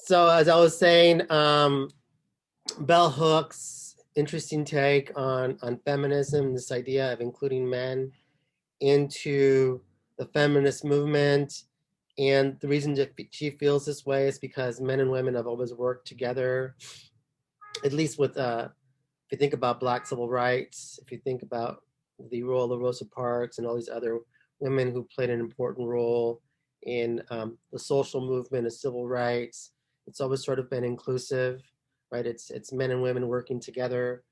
So as I was saying, Bell Hooks' interesting take on feminism, this idea of including men into the feminist movement. And the reason that she feels this way is because men and women have always worked together, at least with, if you think about Black civil rights, if you think about the role of Rosa Parks and all these other women who played an important role in the social movement of civil rights, it's always sort of been inclusive, right? It's men and women working together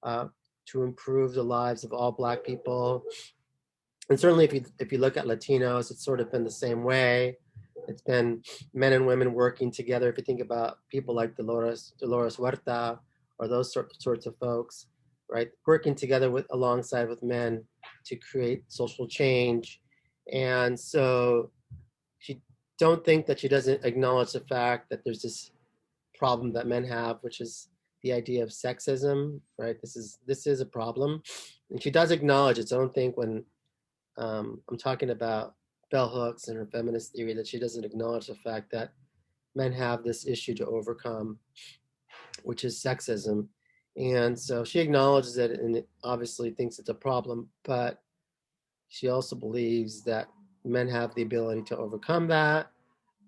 uh, to improve the lives of all Black people. And certainly, if you look at Latinos, it's sort of been the same way. It's been men and women working together. If you think about people like Dolores Huerta, or those sorts of folks, right, working together alongside with men to create social change. And so, she don't think that she doesn't acknowledge the fact that there's this problem that men have, which is the idea of sexism, right? This is a problem, and she does acknowledge it. So I don't think when I'm talking about bell hooks and her feminist theory that she doesn't acknowledge the fact that men have this issue to overcome, which is sexism. And so she acknowledges it and obviously thinks it's a problem, but she also believes that men have the ability to overcome that,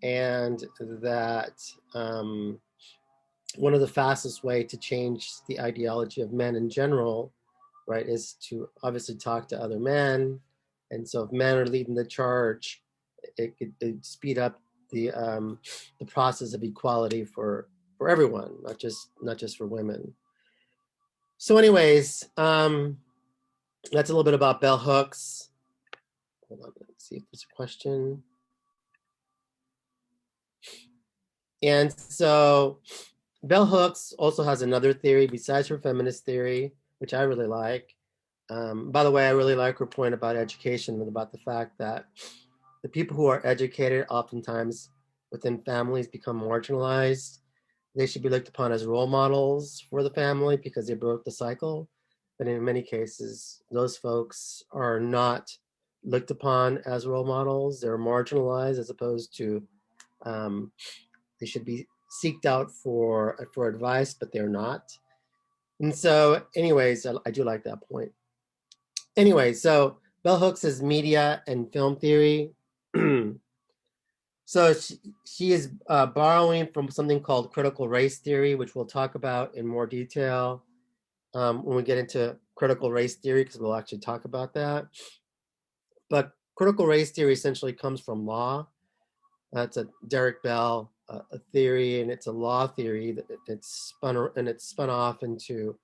and that one of the fastest way to change the ideology of men in general, right, is to obviously talk to other men. And so if men are leading the charge, it could speed up the process of equality for everyone, not just for women. So, anyways, that's a little bit about bell hooks. Hold on, let's see if there's a question. And so bell hooks also has another theory besides her feminist theory, which I really like. By the way, I really like her point about education and about the fact that the people who are educated oftentimes within families become marginalized. They should be looked upon as role models for the family because they broke the cycle. But in many cases, those folks are not looked upon as role models. They're marginalized as opposed to they should be seeked out for advice, but they're not. And so, anyways, I do like that point. Anyway, so bell hooks is media and film theory. So she is borrowing from something called critical race theory, which we'll talk about in more detail when we get into critical race theory, because we'll actually talk about that. But critical race theory essentially comes from law. That's a Derek Bell a theory, and it's a law theory that it's spun off into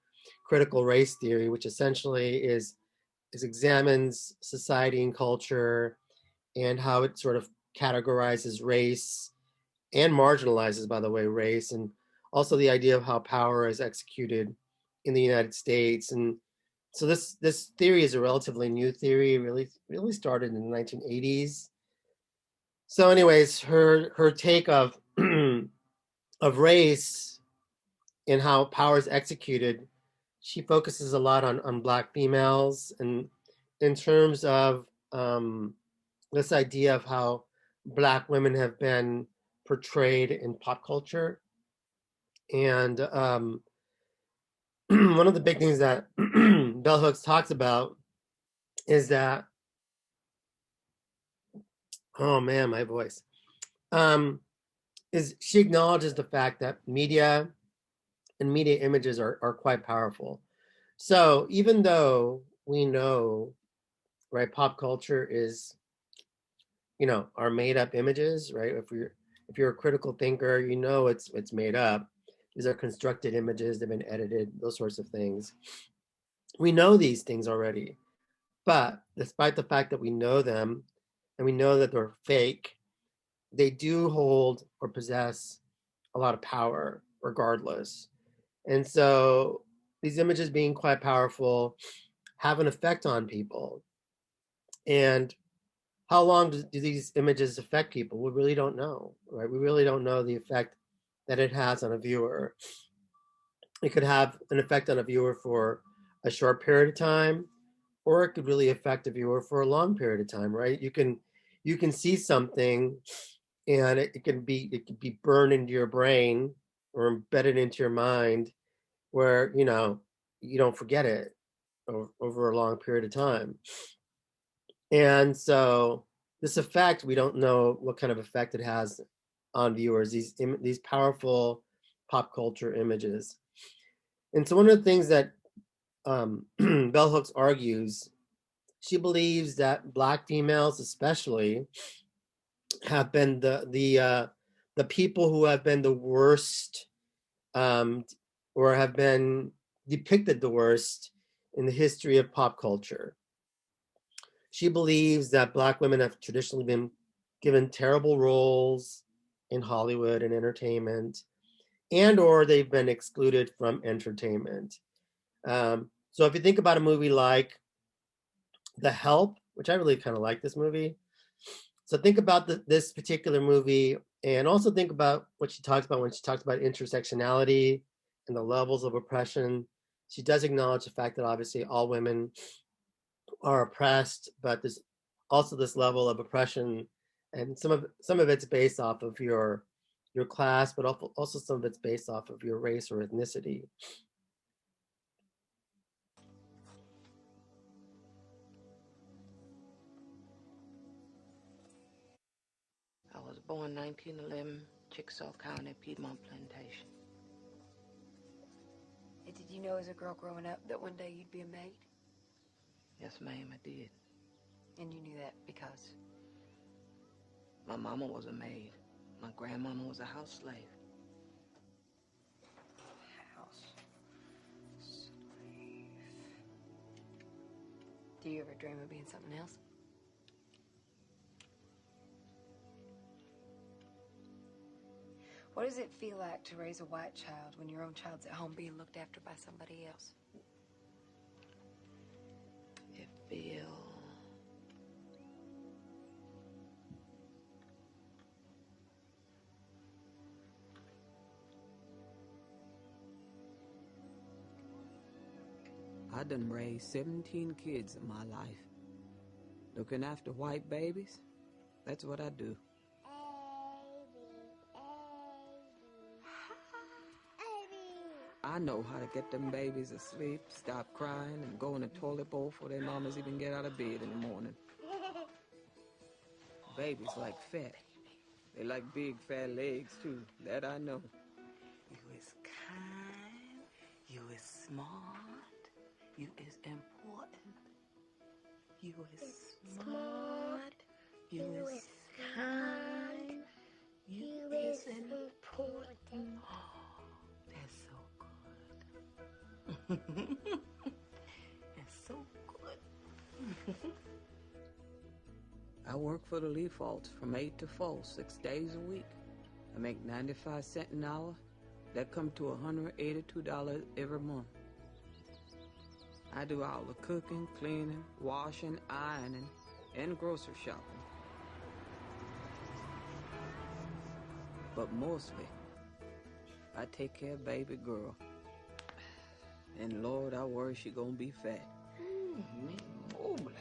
critical race theory, which essentially is examines society and culture and how it sort of categorizes race and marginalizes, by the way, race, and also the idea of how power is executed in the United States. And so this theory is a relatively new theory, really started in the 1980s. So, anyways, her take of of race and how power is executed, she focuses a lot on Black females, and in terms of this idea of how Black women have been portrayed in pop culture. And one of the big things that Bell Hooks talks about is that, oh man, my voice, is she acknowledges the fact that media and media images are quite powerful. So even though we know, right, pop culture is, our made up images, right? If you're a critical thinker, it's made up. These are constructed images, they've been edited, those sorts of things. We know these things already, but despite the fact that we know them and we know that they're fake, they do hold or possess a lot of power regardless. And so these images being quite powerful have an effect on people. And how long do these images affect people? We really don't know, right? We really don't know the effect that it has on a viewer. It could have an effect on a viewer for a short period of time, or it could really affect a viewer for a long period of time, right? You can see something and it can be burned into your brain or embedded into your mind, where you don't forget it over a long period of time. And so this effect, we don't know what kind of effect it has on viewers, these powerful pop culture images. And so one of the things that Bell Hooks argues, she believes that Black females especially have been the people who have been the worst, or have been depicted the worst in the history of pop culture. She believes that Black women have traditionally been given terrible roles in Hollywood and entertainment, and or they've been excluded from entertainment. So if you think about a movie like The Help, which I really kind of like this movie. So think about this particular movie, and also think about what she talks about when she talks about intersectionality and the levels of oppression. She does acknowledge the fact that obviously all women are oppressed, but there's also this level of oppression, and some of it's based off of your class, but also some of it's based off of your race or ethnicity. I was born 1911, Chickasaw County, Piedmont Plantation. And did you know as a girl growing up that one day you'd be a maid? Yes, ma'am, I did. And you knew that because? My mama was a maid. My grandmama was a house slave. House slave. Do you ever dream of being something else? What does it feel like to raise a white child when your own child's at home being looked after by somebody else? It feels... I done raised 17 kids in my life. Looking after white babies, that's what I do. I know how to get them babies asleep, stop crying, and go in the toilet bowl before their mamas even get out of bed in the morning. Babies like fat. They like big, fat legs, too. That I know. You is kind, you is smart, you is important, you is smart, you is kind, you is important. Oh, that's so good. That's so good. I work for the Leafalts from 8 to 4, 6 days a week. I make 95 cents an hour. That come to $182 every month. I do all the cooking, cleaning, washing, ironing, and grocery shopping. But mostly, I take care of baby girl. And Lord, I worry she gonna be fat. Me moly.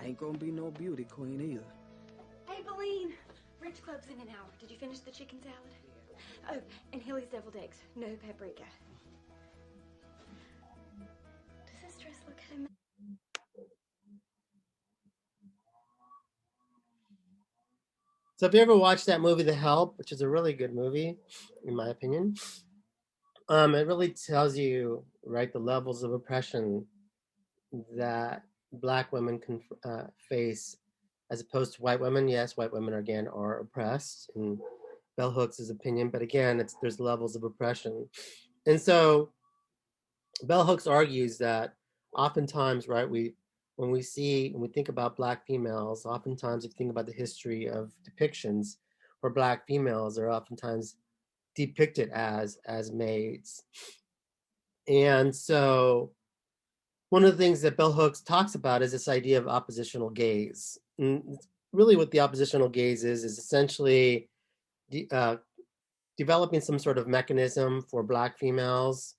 Ain't gonna be no beauty queen either. Hey, Beline! Rich Club's in an hour. Did you finish the chicken salad? Oh, and Hilly's deviled eggs. No paprika. Does this dress look kind of... So if you ever watched that movie The Help, which is a really good movie in my opinion, it really tells you, right, the levels of oppression that Black women can face, as opposed to white women. Yes, white women again are oppressed in Bell Hooks' opinion, but again, there's levels of oppression. And so Bell Hooks argues that oftentimes, right, when we think about Black females, oftentimes if you think about the history of depictions where Black females are oftentimes depicted as maids. And so one of the things that Bell Hooks talks about is this idea of oppositional gaze. And really what the oppositional gaze is essentially developing some sort of mechanism for Black females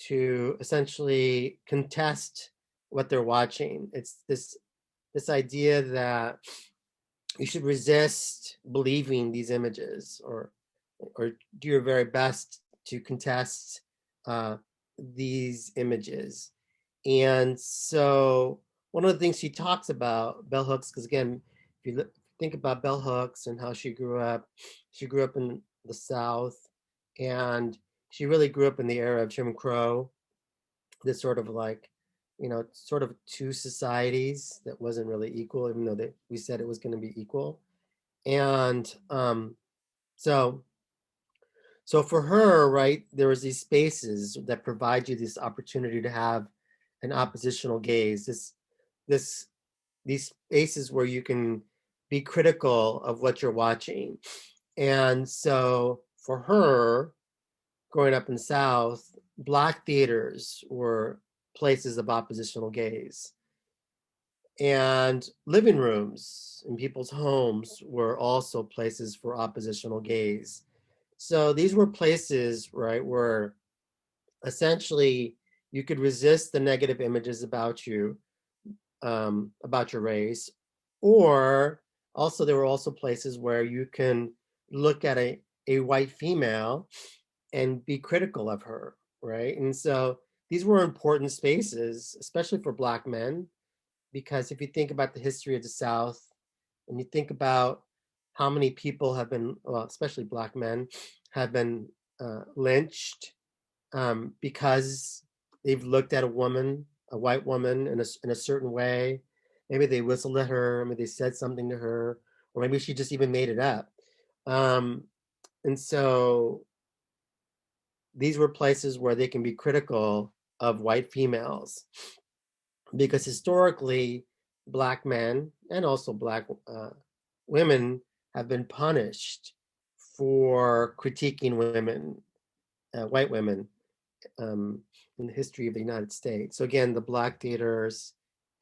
to essentially contest what they're watching. It's this idea that you should resist believing these images, or do your very best to contest uh, these images. And so one of the things she talks about, Bell Hooks, because again, if you think about Bell Hooks and how she grew up in the South, and she really grew up in the era of Jim Crow, this sort of like, sort of two societies that wasn't really equal, even though we said it was going to be equal. And so so for her, right, there was these spaces that provide you this opportunity to have an oppositional gaze, this these spaces where you can be critical of what you're watching. And so for her, growing up in the South, Black theaters were places of oppositional gaze. And living rooms in people's homes were also places for oppositional gaze. So these were places, right, where essentially you could resist the negative images about you, about your race, or also there were also places where you can look at a white female and be critical of her, right? And so these were important spaces, especially for Black men, because if you think about the history of the South and you think about how many people have been, well, especially Black men, have been lynched because they've looked at a white woman, in a certain way. Maybe they whistled at her, maybe they said something to her, or maybe she just even made it up. Um, and so these were places where they can be critical of white females, because historically, Black men and also Black women have been punished for critiquing women, white women, um, in the history of the United States. So again, the Black theaters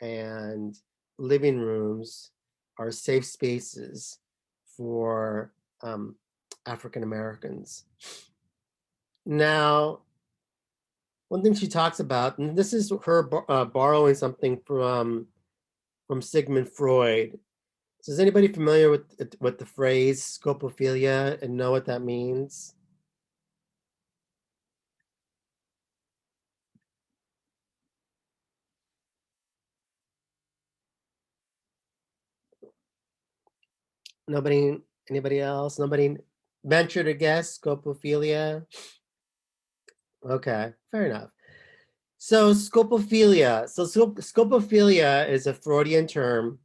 and living rooms are safe spaces for African Americans. Now, one thing she talks about, and this is her borrowing something from Sigmund Freud. So is anybody familiar with the phrase scopophilia and know what that means? Nobody, anybody else? Nobody venture to guess scopophilia? Okay, fair enough. So scopophilia. So scopophilia is a Freudian term,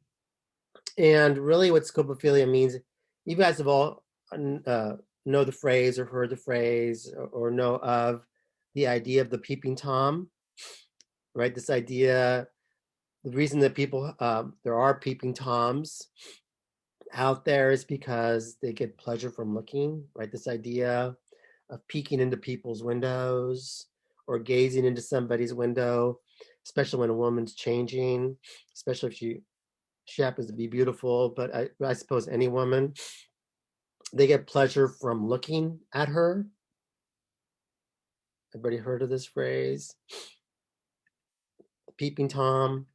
and really what scopophilia means, you guys have all know the phrase or heard the phrase, or know of the idea of the peeping Tom, right? This idea, the reason that people, there are peeping Toms out there is because they get pleasure from looking, right? This idea of peeking into people's windows or gazing into somebody's window, especially when a woman's changing, especially if she happens to be beautiful, but I suppose any woman, they get pleasure from looking at her. Everybody heard of this phrase? Peeping Tom.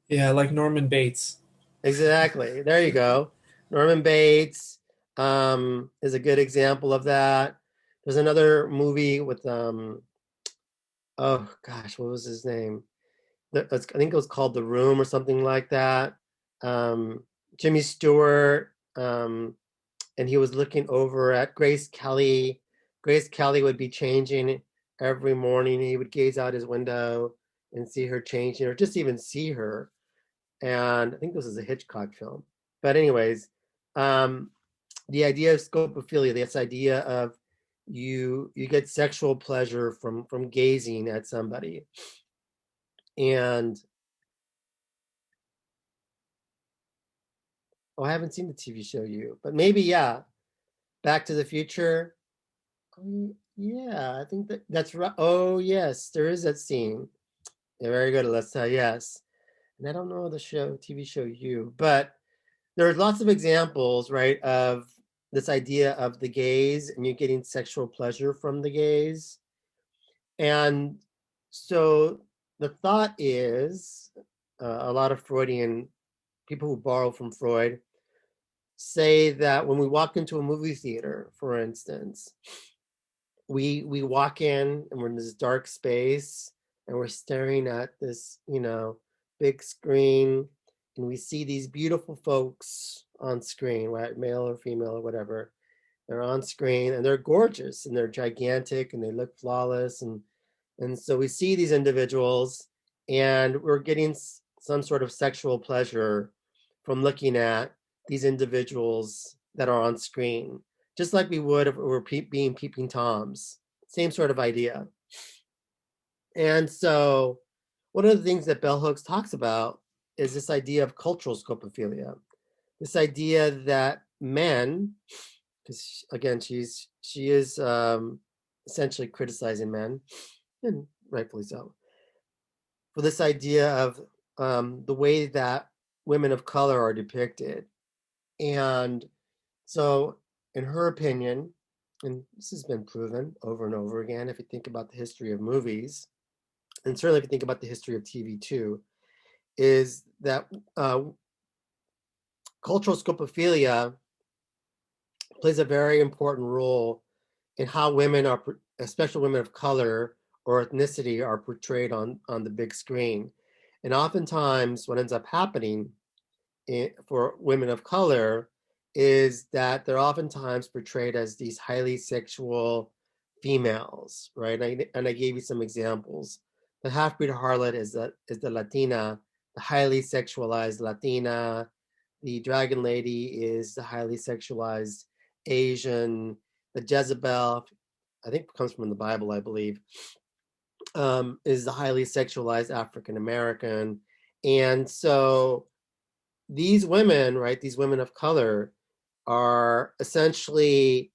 Yeah, like Norman Bates. Exactly. There you go. Norman Bates is a good example of that. There's another movie with oh gosh, what was his name? I think it was called The Room or something like that. Um, Jimmy Stewart, and he was looking over at Grace Kelly. Grace Kelly would be changing every morning. He would gaze out his window and see her changing, or just even see her. And I think this is a Hitchcock film. But anyways, um, the idea of scopophilia, this idea of you get sexual pleasure from gazing at somebody. And oh, I haven't seen the TV show You, but maybe, yeah, Back to the Future. Yeah, I think that's right. Oh yes, there is that scene. Yeah, very good, Alyssa. Yes, and I don't know the TV show You, but there's lots of examples, right, of this idea of the gaze and you getting sexual pleasure from the gaze. And so the thought is, a lot of Freudian people who borrow from Freud say that when we walk into a movie theater, for instance, we walk in and we're in this dark space and we're staring at this, big screen, and we see these beautiful folks on screen, right? Male or female or whatever. They're on screen and they're gorgeous and they're gigantic and they look flawless. And so we see these individuals and we're getting some sort of sexual pleasure from looking at these individuals that are on screen, just like we would if we were being peeping toms. Same sort of idea. And so one of the things that Bell Hooks talks about is this idea of cultural scopophilia, this idea that men, because again, she is essentially criticizing men, and rightfully so, for this idea of the way that women of color are depicted. And so, in her opinion, and this has been proven over and over again, if you think about the history of movies, and certainly if you think about the history of TV too, is that cultural scopophilia plays a very important role in how women are, especially women of color or ethnicity, are portrayed on the big screen. And oftentimes, what ends up happening for women of color is that they're oftentimes portrayed as these highly sexual females, right? And I gave you some examples. The half-breed harlot is the Latina, the highly sexualized Latina. The dragon lady is the highly sexualized Asian. The Jezebel, I think comes from the Bible, I believe, is the highly sexualized African American. And so these women, right, these women of color are essentially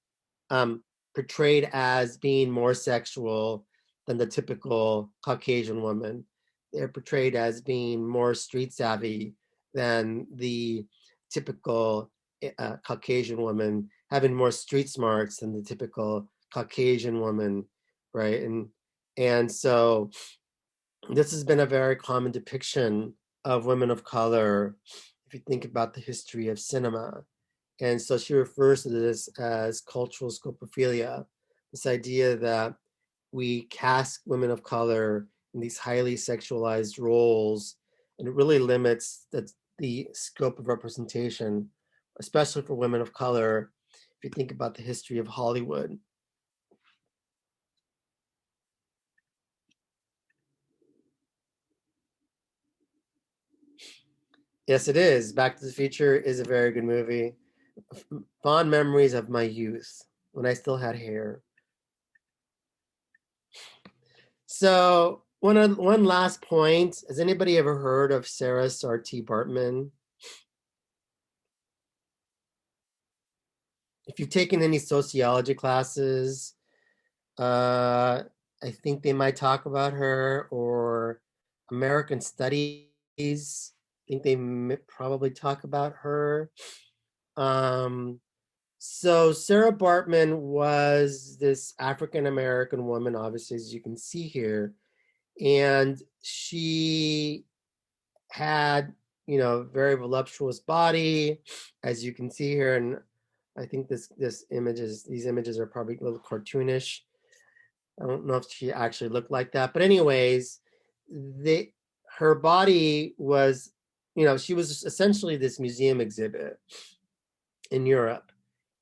portrayed as being more sexual than the typical Caucasian woman. They're portrayed as being more street savvy than the typical Caucasian woman, having more street smarts than the typical Caucasian woman, right? And so this has been a very common depiction of women of color if you think about the history of cinema. And so she refers to this as cultural scopophilia, this idea that we cast women of color in these highly sexualized roles, and it really limits the scope of representation, especially for women of color, if you think about the history of Hollywood. Yes, it is. Back to the Future is a very good movie. Fond memories of my youth when I still had hair. So one last point. Has anybody ever heard of Sarah Sarti Bartman? If you've taken any sociology classes, I think they might talk about her, or American Studies. I think they probably talk about her. So Sarah Bartman was this African American woman, obviously, as you can see here, and she had, very voluptuous body, as you can see here. And I think these images are probably a little cartoonish. I don't know if she actually looked like that, but anyways, her body was, she was essentially this museum exhibit in Europe.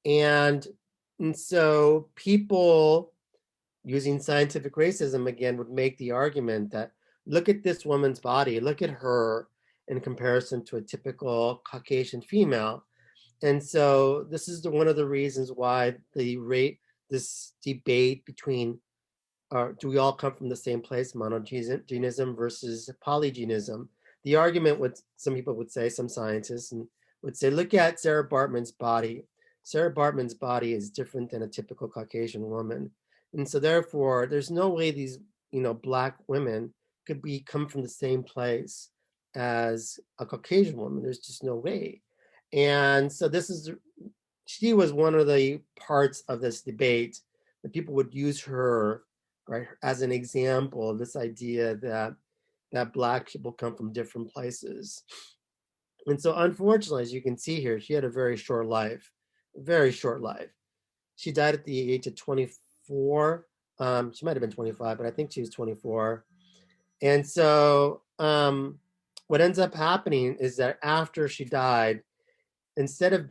And so people using scientific racism again would make the argument that look at this woman's body, look at her in comparison to a typical Caucasian female. And so this is one of the reasons why this debate between do we all come from the same place, monogenism versus polygenism. The argument, what some people would say, some scientists, and would say, look at Sarah Bartman's body. Sarah Bartman's body is different than a typical Caucasian woman. And so therefore, there's no way these, Black women could come from the same place as a Caucasian woman. There's just no way. And so she was one of the parts of this debate that people would use her, right, as an example of this idea that Black people come from different places. And so, unfortunately, as you can see here, she had a very short life, very short life. She died at the age of 24. She might have been 25, but I think she was 24. And so, what ends up happening is that after she died, instead of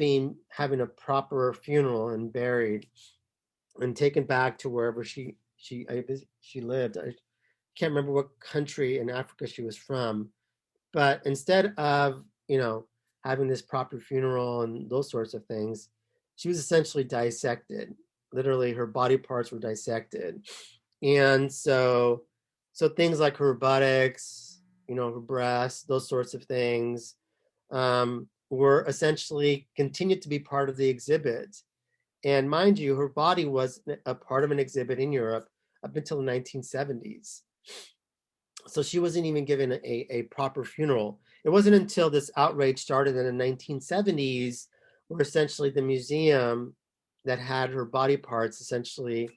having a proper funeral and buried and taken back to wherever she lived, I can't remember what country in Africa she was from, but instead of having this proper funeral and those sorts of things, she was essentially dissected. Literally, her body parts were dissected, and so things like her buttocks, her breasts, those sorts of things, were essentially continued to be part of the exhibit. And mind you, her body was a part of an exhibit in Europe up until the 1970s. So she wasn't even given a proper funeral. It wasn't until this outrage started in the 1970s where essentially the museum that had her body parts essentially,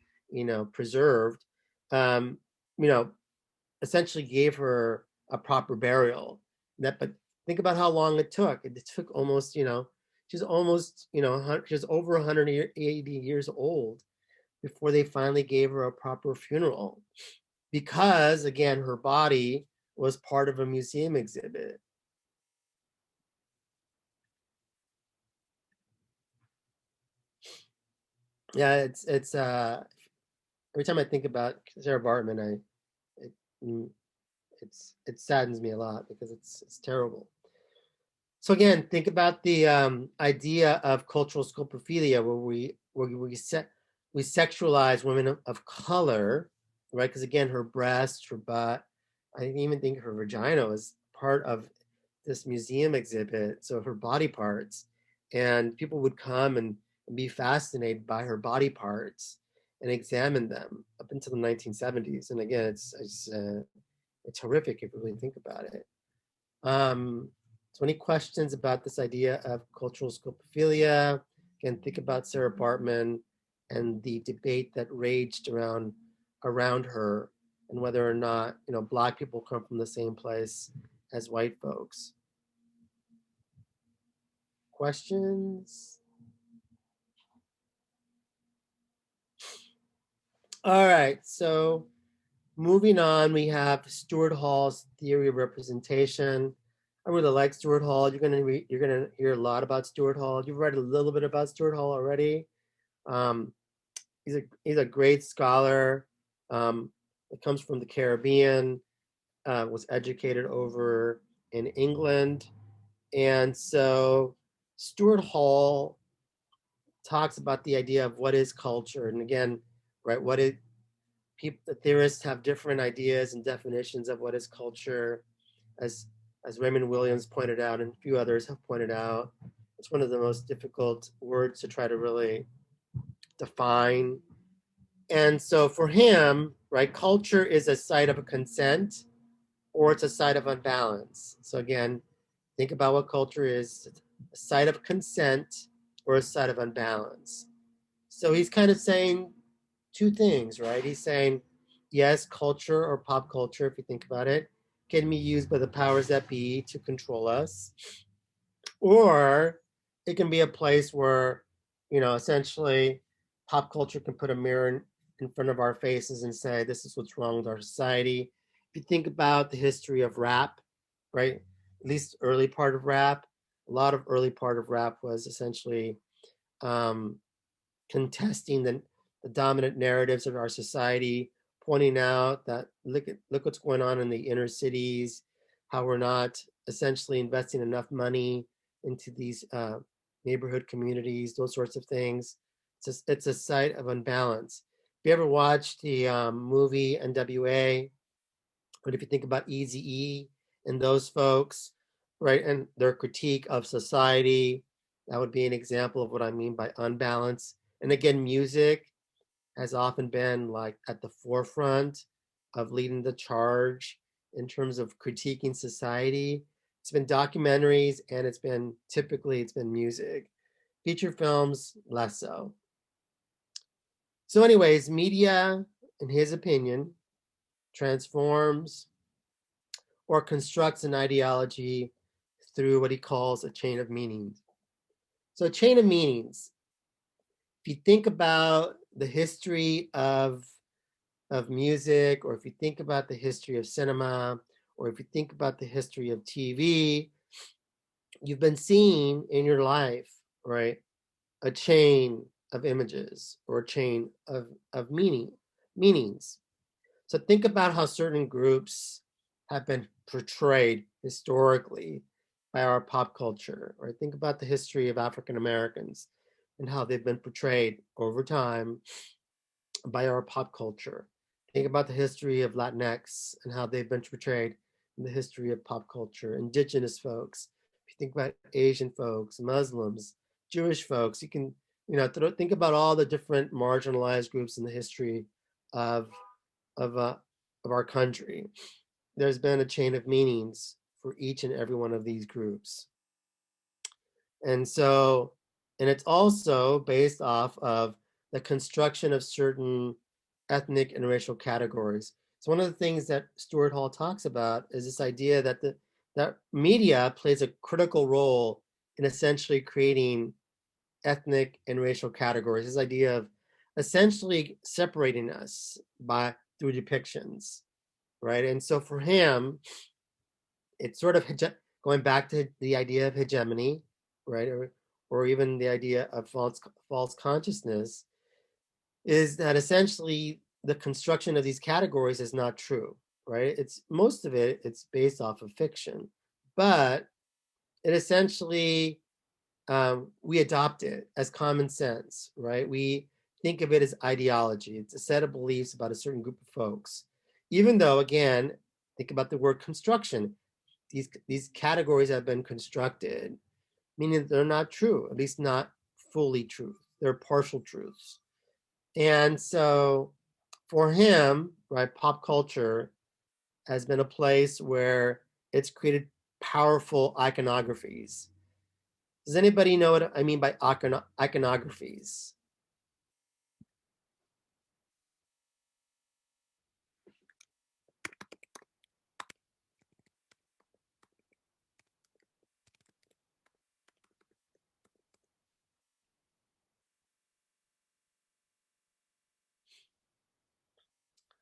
preserved, um, you know, essentially gave her a proper burial. But think about how long it took. It took almost, she's almost, she's over 180 years old before they finally gave her a proper funeral. Because, again, her body was part of a museum exhibit. Yeah, it's every time I think about Sarah Bartman, it, mm, it saddens me a lot because it's terrible. So again, think about the idea of cultural scopophilia, we sexualize women of color, right? Because again, her breast, her butt, I even think her vagina was part of this museum exhibit. So her body parts, and people would come and be fascinated by her body parts and examine them up until the 1970s. And again, it's horrific if you really think about it. So any questions about this idea of cultural scopophilia? Again, think about Sarah Bartman and the debate that raged around her and whether or not, Black people come from the same place as white folks. Questions? All right, so moving on, we have Stuart Hall's theory of representation. I really like Stuart Hall. You're gonna hear a lot about Stuart Hall. You've read a little bit about Stuart Hall already. Um, he's a great scholar. It comes from the Caribbean. Was educated over in England, and so Stuart Hall talks about the idea of what is culture, and again, right, the theorists have different ideas and definitions of what is culture, as Raymond Williams pointed out and a few others have pointed out. It's one of the most difficult words to try to really define. And so for him, right, culture is a site of a consent or it's a site of unbalance. So again, think about what culture is: a site of consent or a site of unbalance. So he's kind of saying two things, right? He's saying, yes, culture or pop culture, if you think about it, can be used by the powers that be to control us, or it can be a place where, essentially pop culture can put a mirror in front of our faces and say, this is what's wrong with our society. If you think about the history of rap, right? At least early part of rap, a lot of early part of rap was essentially um, contesting the dominant narratives of our society, pointing out that look what's going on in the inner cities, how we're not essentially investing enough money into these neighborhood communities, those sorts of things. It's a site of unbalance. If you ever watched the movie NWA, but if you think about Eazy-E and those folks, right, and their critique of society, that would be an example of what I mean by unbalance. And again, music has often been like at the forefront of leading the charge in terms of critiquing society. It's been documentaries and it's been music. Feature films, less so. So, anyways, media, in his opinion, transforms or constructs an ideology through what he calls a chain of meanings. So a chain of meanings, if you think about the history of music, or if you think about the history of cinema, or if you think about the history of TV, you've been seeing in your life, right, a chain of images or a chain of meanings. So think about how certain groups have been portrayed historically by our pop culture, or think about the history of African Americans and how they've been portrayed over time by our pop culture. Think about the history of Latinx and how they've been portrayed in the history of pop culture. Indigenous folks, if you think about Asian folks, Muslims, Jewish folks, you can, think about all the different marginalized groups in the history of of uh, of our country. There's been a chain of meanings for each and every one of these groups. And so, and it's also based off of the construction of certain ethnic and racial categories. So one of the things that Stuart Hall talks about is this idea that that media plays a critical role in essentially creating ethnic and racial categories. This idea of essentially separating us through depictions, right? And so for him, it's sort of going back to the idea of hegemony, right, or even the idea of false consciousness, is that essentially the construction of these categories is not true, right? It's most of it's based off of fiction, but it essentially we adopt it as common sense, right? We think of it as ideology. It's a set of beliefs about a certain group of folks, even though, again, think about the word construction. These categories have been constructed, meaning that they're not true, at least not fully true. They're partial truths. And so for him, right, pop culture has been a place where it's created powerful iconographies. Does anybody know what I mean by iconographies?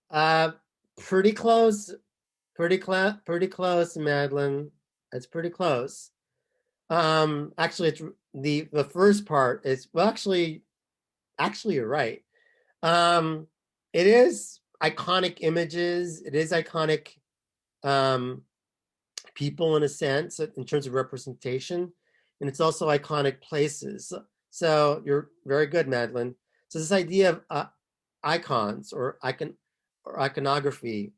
Uh, pretty close, pretty close, Madeline. It's pretty close. Actually, it's the first part is, well, actually, you're right. It is iconic images. It is iconic people in a sense in terms of representation, and it's also iconic places. So you're very good, Madeline. So this idea of icons or iconography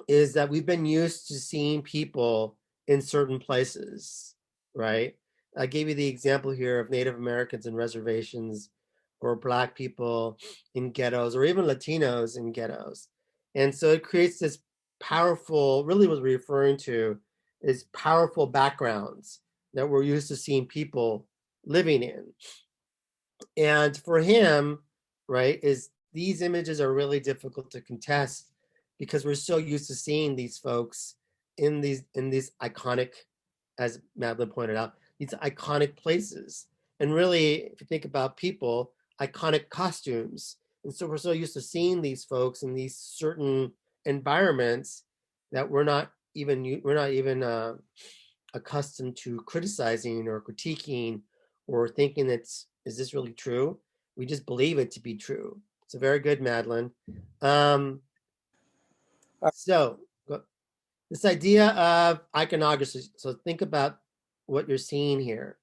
is that we've been used to seeing people in certain places, right? I gave you the example here of Native Americans in reservations, or Black people in ghettos, or even Latinos in ghettos. And so it creates this powerful, really what we're referring to is powerful backgrounds that we're used to seeing people living in. And for him, right, is these images are really difficult to contest because we're so used to seeing these folks in these iconic, as Madeline pointed out, these iconic places. And really, if you think about people, iconic costumes. And so we're so used to seeing these folks in these certain environments that we're not even accustomed to criticizing or critiquing or thinking is this really true? We just believe it to be true. So very good, Madeline. So this idea of iconography. So think about what you're seeing here.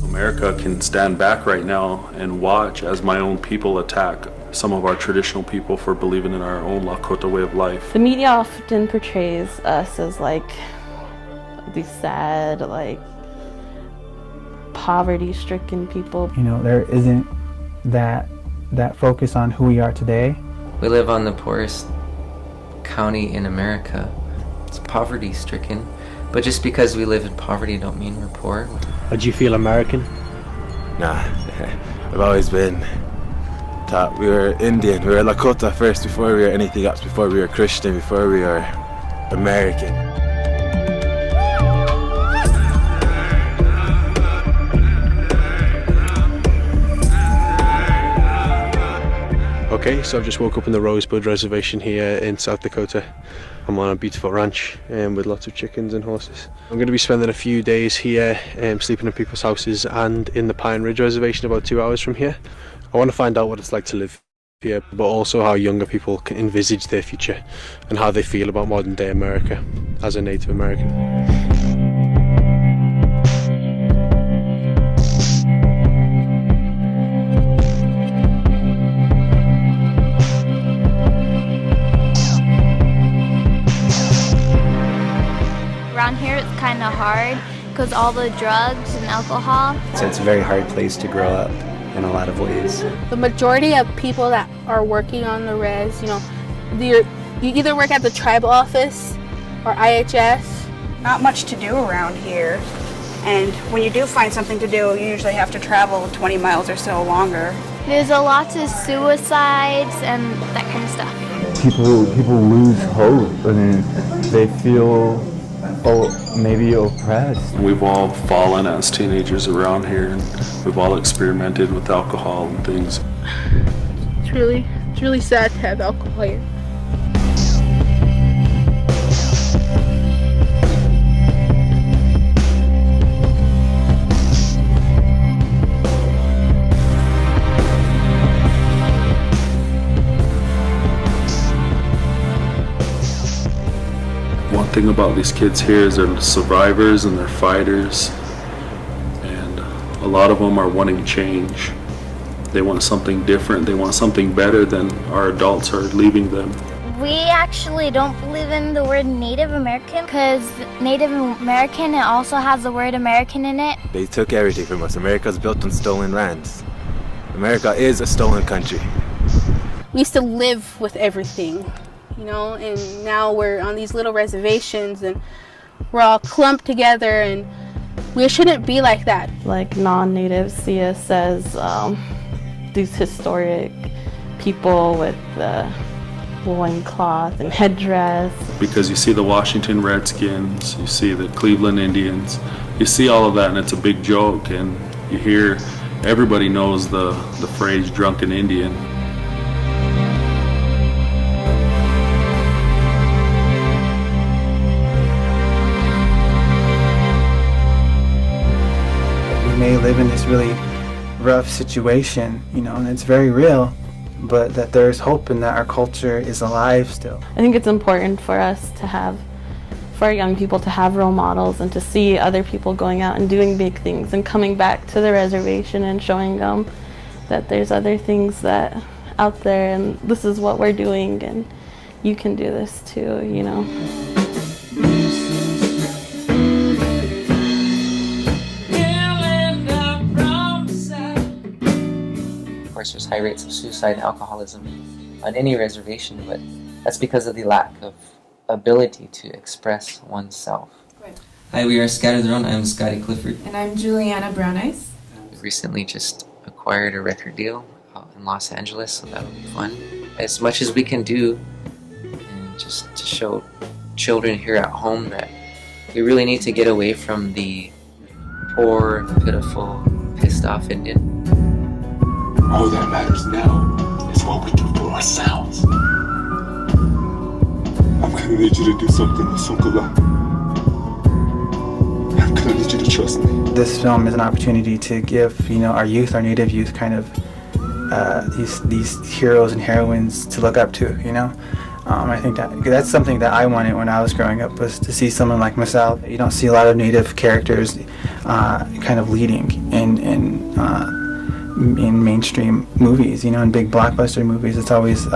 America can stand back right now and watch as my own people attack some of our traditional people for believing in our own Lakota way of life. The media often portrays us as like these sad, like poverty-stricken people. You know, there isn't that focus on who we are today. We live on the poorest county in America. It's poverty-stricken, but just because we live in poverty don't mean we're poor. Do you feel American? Nah, I've always been taught. We were Indian, we were Lakota first before we were anything else, before we were Christian, before we were American. Okay, so I've just woke up in the Rosebud Reservation here in South Dakota. I'm on a beautiful ranch with lots of chickens and horses. I'm going to be spending a few days here sleeping in people's houses and in the Pine Ridge Reservation about 2 hours from here. I want to find out what it's like to live here, but also how younger people can envisage their future and how they feel about modern day America as a Native American. Around here it's kind of hard because all the drugs and alcohol. So it's a very hard place to grow up in a lot of ways. The majority of people that are working on the res, you either work at the tribe office or IHS. Not much to do around here. And when you do find something to do, you usually have to travel 20 miles or so longer. There's a lot of suicides and that kind of stuff. People lose hope. I mean, they feel maybe oppressed. We've all fallen as teenagers around here, and we've all experimented with alcohol and things. It's really sad to have alcohol here. One thing about these kids here is they're survivors and they're fighters, and a lot of them are wanting change. They want something different, they want something better than our adults are leaving them. We actually don't believe in the word Native American because Native American, it also has the word American in it. They took everything from us. America's built on stolen lands. America is a stolen country. We used to live with everything, and now we're on these little reservations and we're all clumped together, and we shouldn't be like that. Like non-natives see us as these historic people with loincloth and headdress. Because you see the Washington Redskins, you see the Cleveland Indians, you see all of that, and it's a big joke, and you hear, everybody knows the phrase drunken Indian. We may live in this really rough situation, and it's very real, but that there's hope and that our culture is alive still. I think it's important for our young people to have role models and to see other people going out and doing big things and coming back to the reservation and showing them that there's other things that out there and this is what we're doing and you can do this too, Of course, there's high rates of suicide and alcoholism on any reservation, but that's because of the lack of ability to express oneself. Right. Hi, we are Scattered Around. I'm Scotty Clifford. And I'm Juliana Brown Eyes. We recently just acquired a record deal out in Los Angeles, so that'll be fun. As much as we can do, and just to show children here at home that we really need to get away from the poor, pitiful, pissed off Indian. All that matters now is what we do for ourselves. I'm gonna need you to do something with Sunkala. I'm gonna need you to trust me. This film is an opportunity to give, our youth, our Native youth, kind of these heroes and heroines to look up to. I think that's something that I wanted when I was growing up, was to see someone like myself. You don't see a lot of Native characters kind of leading in mainstream movies, in big blockbuster movies. It's always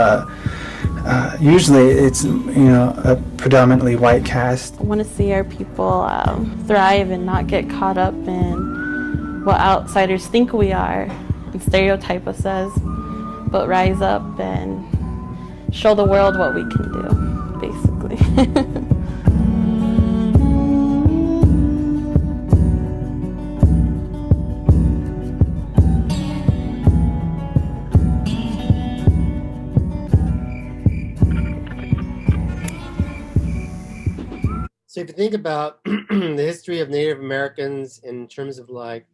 usually it's a predominantly white cast. I want to see our people thrive and not get caught up in what outsiders think we are and stereotype us as, but rise up and show the world what we can do, basically. So if you think about the history of Native Americans in terms of like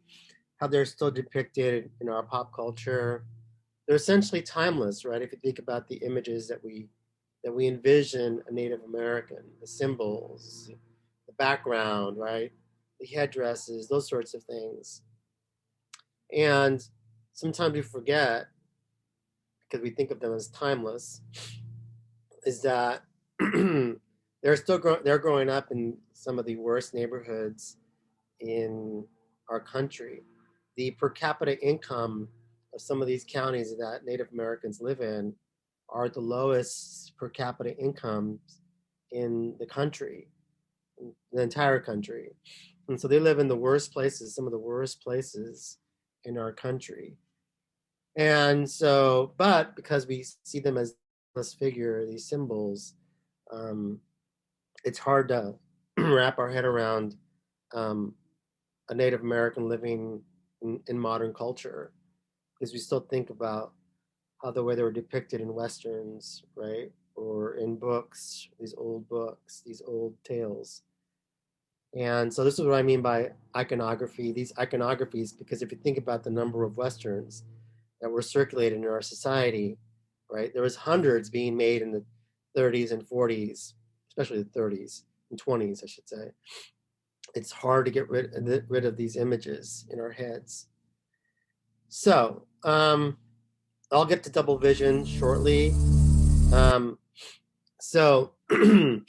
how they're still depicted in our pop culture, they're essentially timeless, right? If you think about the images that we envision a Native American, the symbols, the background, right? The headdresses, those sorts of things. And sometimes we forget, because we think of them as timeless, is that they're growing up in some of the worst neighborhoods in our country. The per capita income of some of these counties that Native Americans live in are the lowest per capita incomes in the country, the entire country. And so they live in the worst places, some of the worst places in our country. And so, but because we see them as this figure, these symbols, it's hard to wrap our head around a Native American living in modern culture, because we still think about how the way they were depicted in Westerns, right? Or in books, these old tales. And so this is what I mean by iconography, these iconographies, because if you think about the number of Westerns that were circulated in our society, right? There was hundreds being made in the 30s and 40s, especially the 30s and 20s, I should say. It's hard to get rid of these images in our heads. So I'll get to double vision shortly. So one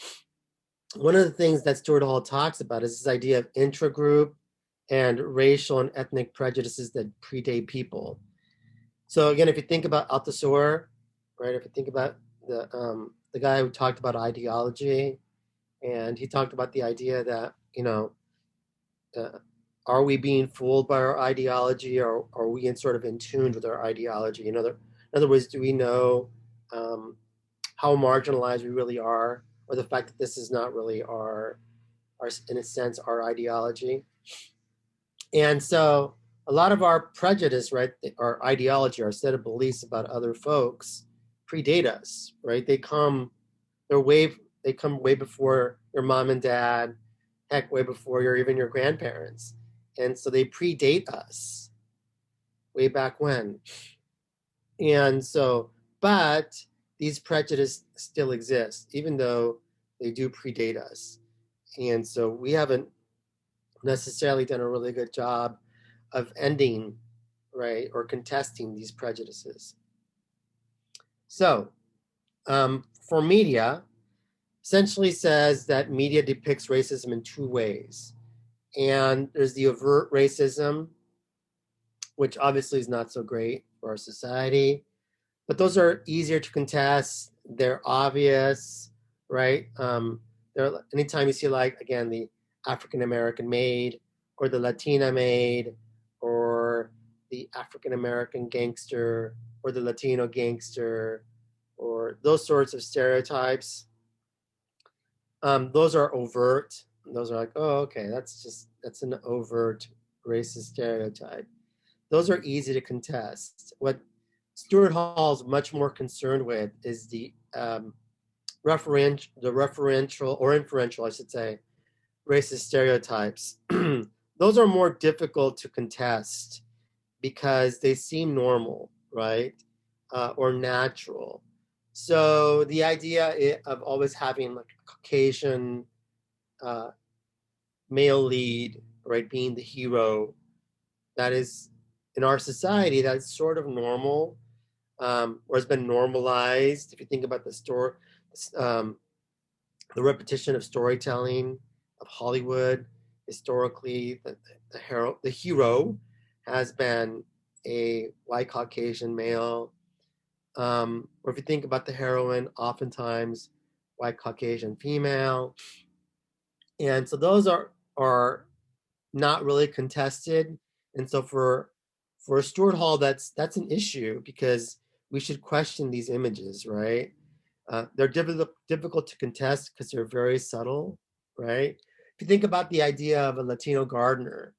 of the things that Stuart Hall talks about is this idea of intragroup and racial and ethnic prejudices that predate people. So again, if you think about Althusser, right? If you think about the guy who talked about ideology, and he talked about the idea that, are we being fooled by our ideology, or are we sort of in tune with our ideology? In other words, do we know how marginalized we really are, or the fact that this is not really our in a sense, our ideology? And so a lot of our prejudice, right, our ideology, our set of beliefs about other folks predate us, right? They come way before your mom and dad, heck, way before even your grandparents. And so they predate us way back when. And so, but these prejudices still exist, even though they do predate us. And so we haven't necessarily done a really good job of ending, right, or contesting these prejudices. So for media, essentially says that media depicts racism in two ways. And there's the overt racism, which obviously is not so great for our society, but those are easier to contest. They're obvious, right? Anytime you see, like, again, the African-American maid or the Latina maid or the African-American gangster or the Latino gangster or those sorts of stereotypes, those are overt. Those are like, oh, okay, that's an overt racist stereotype. Those are easy to contest. What Stuart Hall is much more concerned with is the referential or inferential, I should say, racist stereotypes. Those are more difficult to contest because they seem normal, right? Or natural. So the idea of always having like a Caucasian male lead, right, being the hero, that is, in our society, that's sort of normal, or has been normalized. If you think about the repetition of storytelling of Hollywood, historically, the hero has been a white Caucasian male. Or if you think about the heroine, oftentimes white Caucasian female. And so those are not really contested. And so for Stuart Hall, that's an issue, because we should question these images, right? They're difficult to contest because they're very subtle, right? If you think about the idea of a Latino gardener,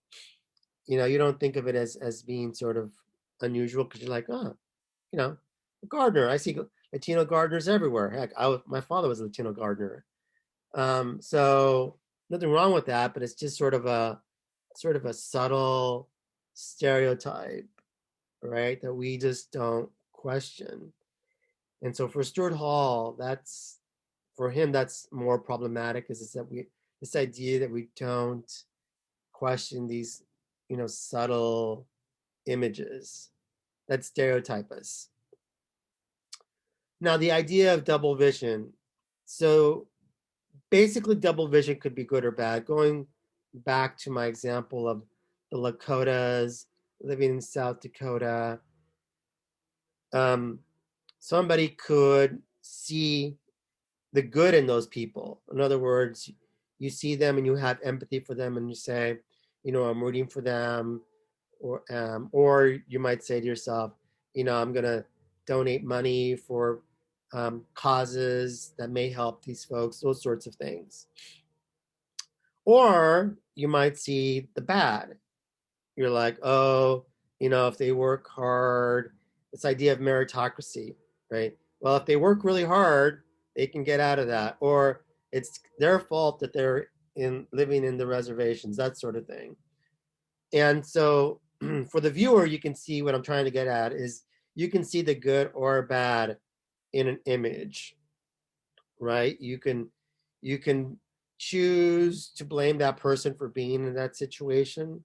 you don't think of it as being sort of unusual, because you're like, oh, a gardener. I see Latino gardeners everywhere. Heck, my father was a Latino gardener. So nothing wrong with that, but it's just sort of a subtle stereotype, right? That we just don't question. And so for Stuart Hall, that's for him, that's more problematic, is that this idea that we don't question these, subtle images that stereotype us. Now, the idea of double vision. So basically, double vision could be good or bad. Going back to my example of the Lakotas living in South Dakota, somebody could see the good in those people. In other words, you see them and you have empathy for them, and you say, I'm rooting for them, or you might say to yourself, I'm gonna donate money for causes that may help these folks, those sorts of things. Or you might see the bad. You're like, oh, if they work hard, this idea of meritocracy, right? Well, if they work really hard, they can get out of that. Or it's their fault that they're living in the reservations, that sort of thing. And so for the viewer, you can see what I'm trying to get at is you can see the good or bad in an image, right? You can choose to blame that person for being in that situation,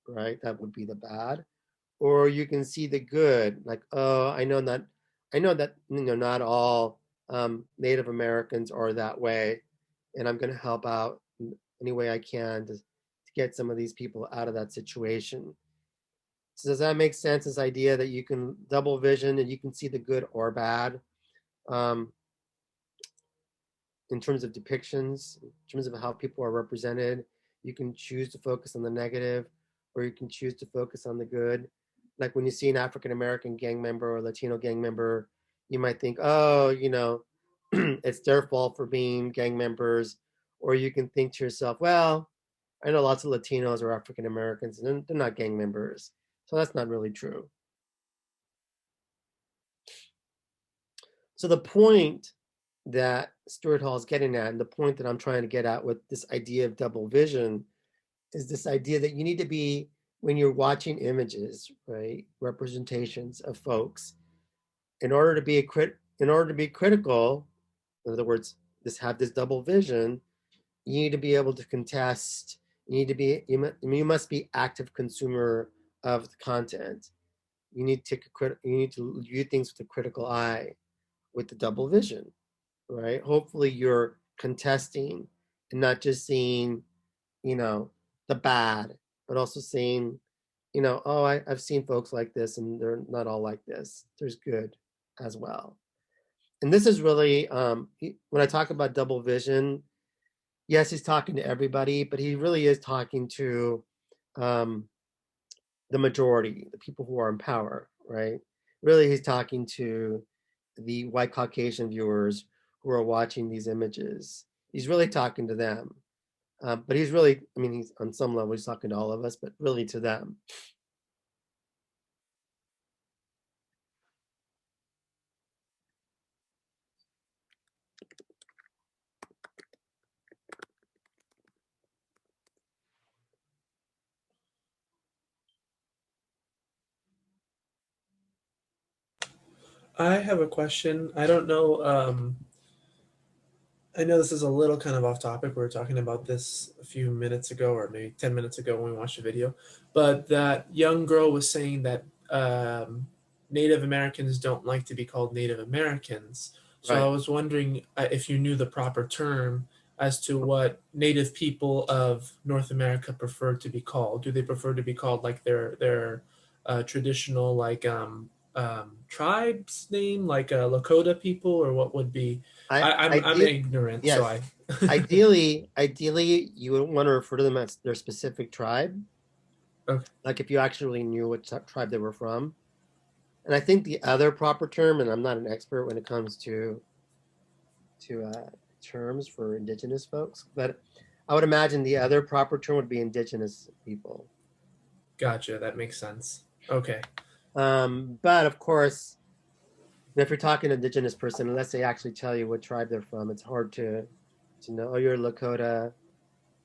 right? That would be the bad. Or you can see the good, like, oh, I know that not all Native Americans are that way, and I'm going to help out in any way I can to get some of these people out of that situation. So does that make sense? This idea that you can double vision and you can see the good or bad um, in terms of depictions, in terms of how people are represented. You can choose to focus on the negative, or you can choose to focus on the good. Like when you see an African American gang member or Latino gang member, you might think, oh, it's their fault for being gang members. Or you can think to yourself, well, I know lots of Latinos or African Americans, and they're not gang members. So that's not really true. So the point that Stuart Hall is getting at, and the point that I'm trying to get at with this idea of double vision, is this idea that you need to be, when you're watching images, right, representations of folks, in order to be critical, in other words, have this double vision, you need to be able to contest. You must be active consumer of the content. You need to view things with a critical eye, with the double vision, right? Hopefully you're contesting and not just seeing, the bad, but also seeing, oh, I've seen folks like this and they're not all like this. There's good as well. And this is really, when I talk about double vision, yes, he's talking to everybody, but he really is talking to the majority, the people who are in power, right? Really, he's talking to the white Caucasian viewers who are watching these images. He's really talking to them. But he's really, he's on some level, he's talking to all of us, but really to them. I have a question. I don't know. I know this is a little kind of off topic. We were talking about this a few minutes ago, or maybe 10 minutes ago when we watched the video. But that young girl was saying that Native Americans don't like to be called Native Americans. So Right. I was wondering if you knew the proper term as to what Native people of North America prefer to be called. Do they prefer to be called like their traditional tribes name, like Lakota people, or what would be? I'm ignorant, yes. so I. ideally, you would want to refer to them as their specific tribe. Okay. Like if you actually knew what tribe they were from. And I think the other proper term, and I'm not an expert when it comes to terms for indigenous folks, but I would imagine the other proper term would be indigenous people. Gotcha. That makes sense. Okay. But of course, if you're talking to an indigenous person, unless they actually tell you what tribe they're from, it's hard to know. Oh, you're Lakota,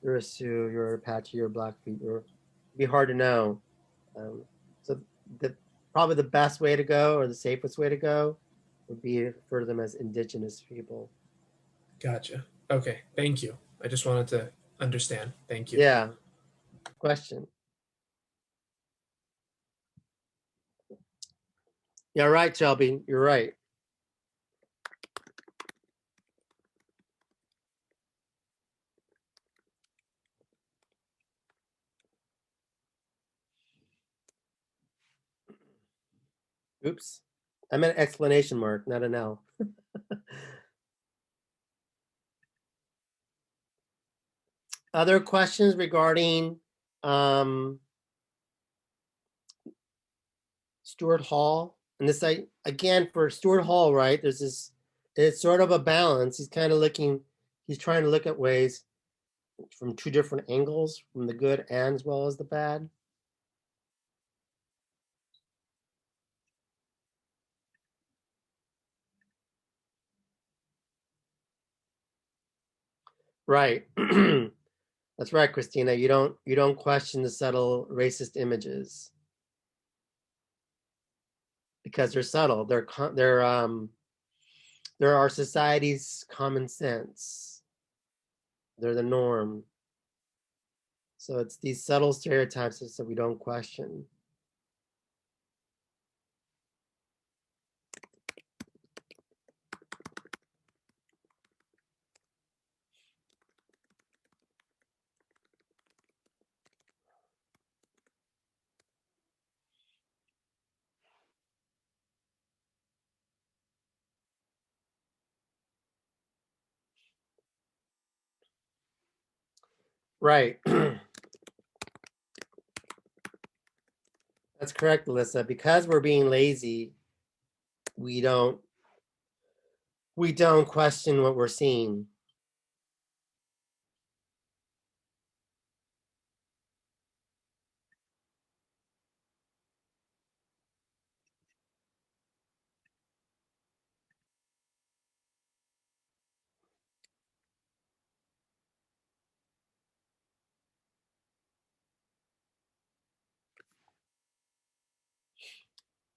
you're a Sioux, you're Apache, you're Blackfeet, it'd be hard to know. So probably the best way to go, or the safest way to go, would be to refer to them as indigenous people. Gotcha. Okay, thank you. I just wanted to understand. Thank you. Yeah. Question. Yeah, right, Shelby. You're right. Oops. I meant exclamation mark, not an L. Other questions regarding Stuart Hall? And this, again, for Stuart Hall, right, there's this, it's sort of a balance. He's kind of looking, he's trying to look at ways from two different angles, from the good and as well as the bad. Right. That's right, Christina. You don't question the subtle racist images because they're subtle. They're our society's common sense. They're the norm. So it's these subtle stereotypes that we don't question. Right. That's correct, Alyssa. Because we're being lazy, we don't question what we're seeing.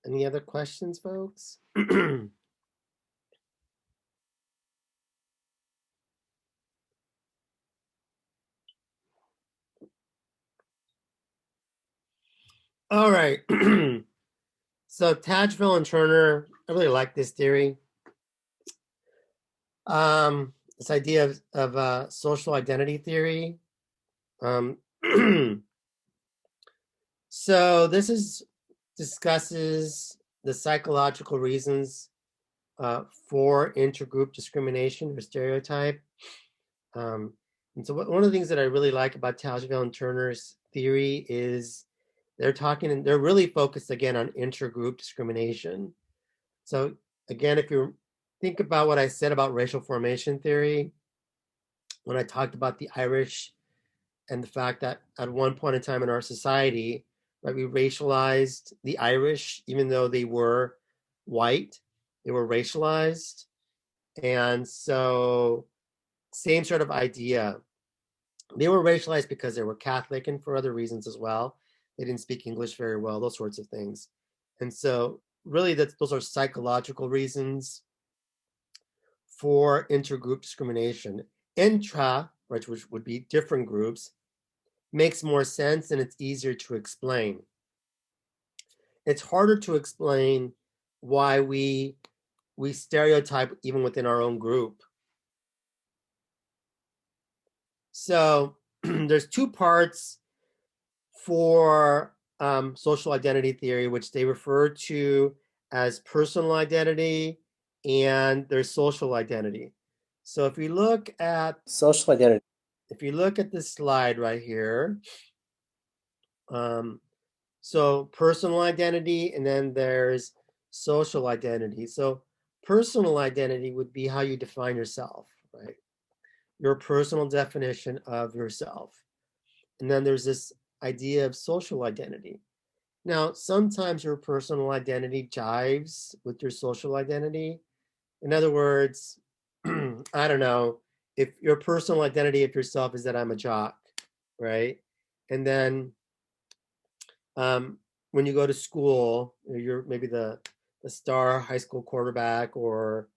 Any other questions, folks? All right. So Tadgeville and Turner, I really like this theory. This idea of social identity theory. So this discusses the psychological reasons for intergroup discrimination or stereotype. And so one of the things that I really like about Tadgeville and Turner's theory is they're really focused again on intergroup discrimination. So again, if you think about what I said about racial formation theory, when I talked about the Irish and the fact that at one point in time in our society, right, we racialized the Irish, even though they were white, they were racialized. And so same sort of idea. They were racialized because they were Catholic and for other reasons as well. They didn't speak English very well, those sorts of things. And so really those are psychological reasons for intergroup discrimination. Intra, right, which would be different groups, makes more sense and it's easier to explain. It's harder to explain why we stereotype even within our own group. So there's two parts for social identity theory, which they refer to as personal identity and their social identity. So if we look at social identity, if you look at this slide right here, so personal identity and then there's social identity. So personal identity would be how you define yourself, right? Your personal definition of yourself. And then there's this idea of social identity. Now, sometimes your personal identity jives with your social identity. In other words, I don't know, if your personal identity of yourself is that I'm a jock, right? And then when you go to school, you're maybe the star high school quarterback or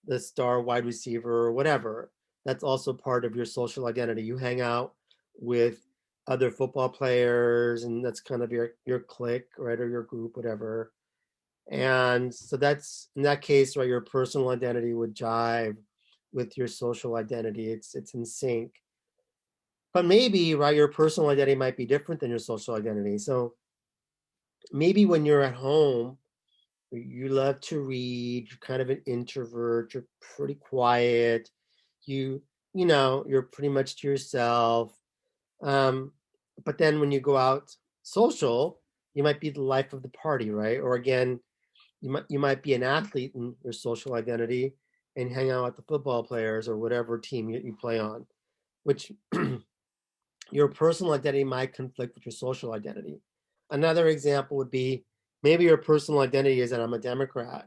the star wide receiver or whatever. That's also part of your social identity. You hang out with other football players, and that's kind of your clique, right, or your group, whatever. And so that's in that case, right, your personal identity would jive with your social identity. It's in sync. But maybe, right, your personal identity might be different than your social identity. So maybe when you're at home, you love to read, you're kind of an introvert, you're pretty quiet, you're pretty much to yourself. But then when you go out social, you might be the life of the party, right? Or again, you might be an athlete in your social identity and hang out with the football players or whatever team you play on, which your personal identity might conflict with your social identity. Another example would be maybe your personal identity is that I'm a Democrat.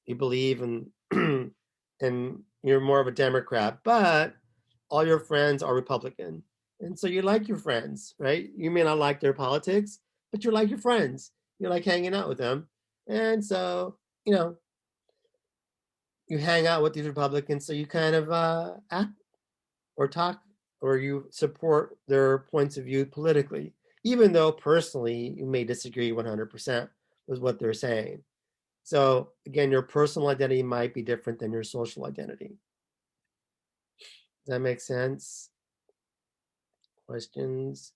You believe in and you're more of a Democrat, but all your friends are Republican. And so you like your friends, right? You may not like their politics, but you like your friends. You like hanging out with them. And so, you hang out with these Republicans, so you kind of act or talk or you support their points of view politically, even though personally you may disagree 100% with what they're saying. So again, your personal identity might be different than your social identity. Does that make sense? Questions?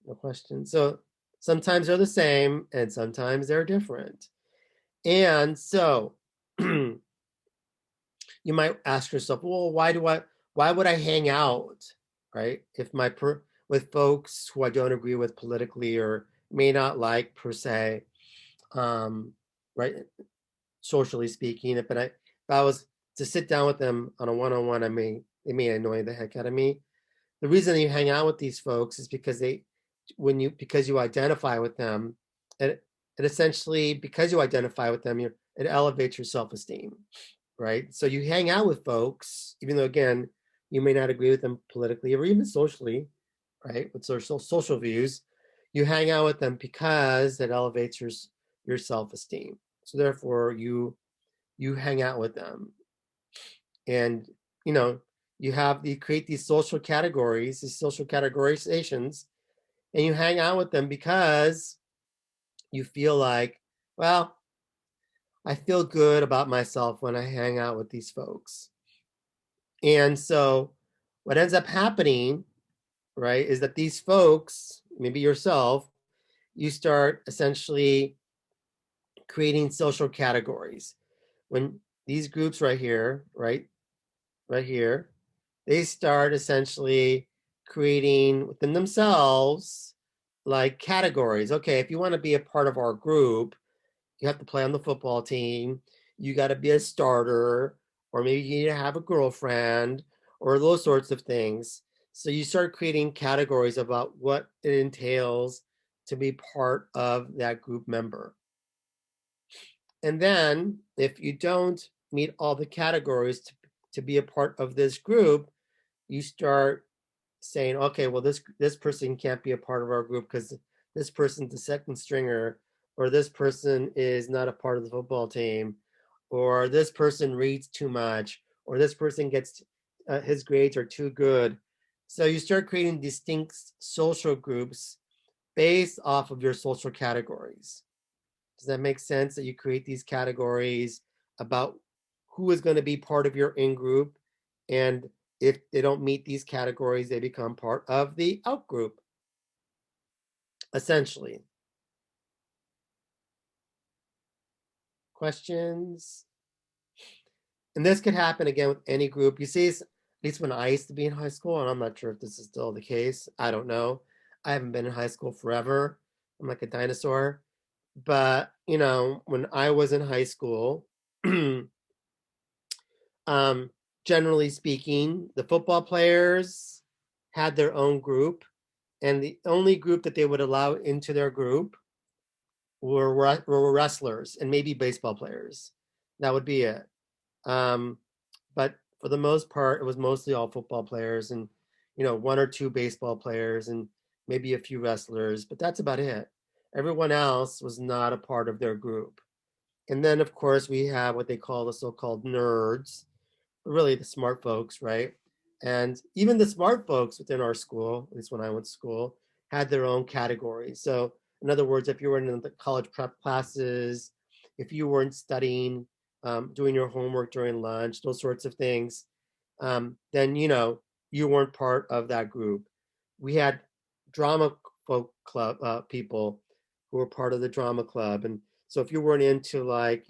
No questions? So sometimes they're the same and sometimes they're different. And so you might ask yourself, well, why would I hang out, right? If with folks who I don't agree with politically or may not like per se, right? Socially speaking, if I was to sit down with them on a one-on-one, they may annoy the heck out of me. The reason you hang out with these folks is because because you identify with them, and essentially because you identify with them, it elevates your self-esteem, right? So you hang out with folks, even though again you may not agree with them politically or even socially, right? With social views, you hang out with them because it elevates your self-esteem. So therefore, you hang out with them, and you create these social categories, these social categorizations, and you hang out with them because you feel like, well, I feel good about myself when I hang out with these folks. And so what ends up happening, right, is that these folks, maybe yourself, you start essentially creating social categories. When these groups right here, right here, they start essentially creating within themselves like categories. Okay, if you want to be a part of our group, you have to play on the football team. You got to be a starter, or maybe you need to have a girlfriend, or those sorts of things. So you start creating categories about what it entails to be part of that group member. And then if you don't meet all the categories to be a part of this group, you start saying, okay, well, this person can't be a part of our group because this person's the second stringer, or this person is not a part of the football team, or this person reads too much, or this person gets his grades are too good. So you start creating distinct social groups based off of your social categories. Does that make sense that you create these categories about who is going to be part of your in-group, and if they don't meet these categories, they become part of the out-group, essentially. Questions? And this could happen again with any group. You see, at least when I used to be in high school, and I'm not sure if this is still the case. I don't know. I haven't been in high school forever. I'm like a dinosaur. But, when I was in high school, generally speaking, the football players had their own group, and the only group that they would allow into their group were wrestlers and maybe baseball players. That would be it. But for the most part, it was mostly all football players and, one or two baseball players and maybe a few wrestlers, but that's about it. Everyone else was not a part of their group. And then, of course, we have what they call the so-called nerds, really the smart folks, right? And even the smart folks within our school, at least when I went to school, had their own categories. So, in other words, if you were in the college prep classes, if you weren't studying, doing your homework during lunch, those sorts of things, then you weren't part of that group. We had drama folk club people who were part of the drama club, and so if you weren't into like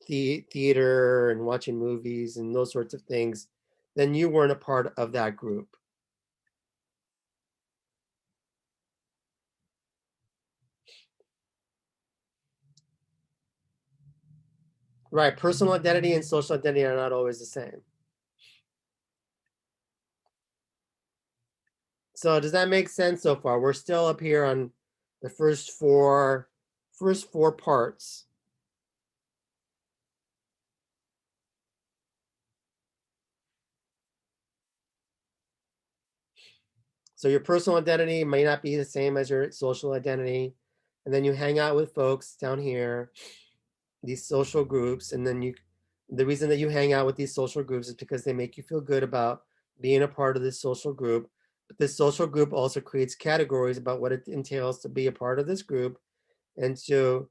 theater and watching movies and those sorts of things, then you weren't a part of that group. Right, personal identity and social identity are not always the same. So does that make sense so far? We're still up here on the first four parts. So your personal identity may not be the same as your social identity. And then you hang out with folks down here, these social groups, and then the reason that you hang out with these social groups is because they make you feel good about being a part of this social group. But this social group also creates categories about what it entails to be a part of this group. And so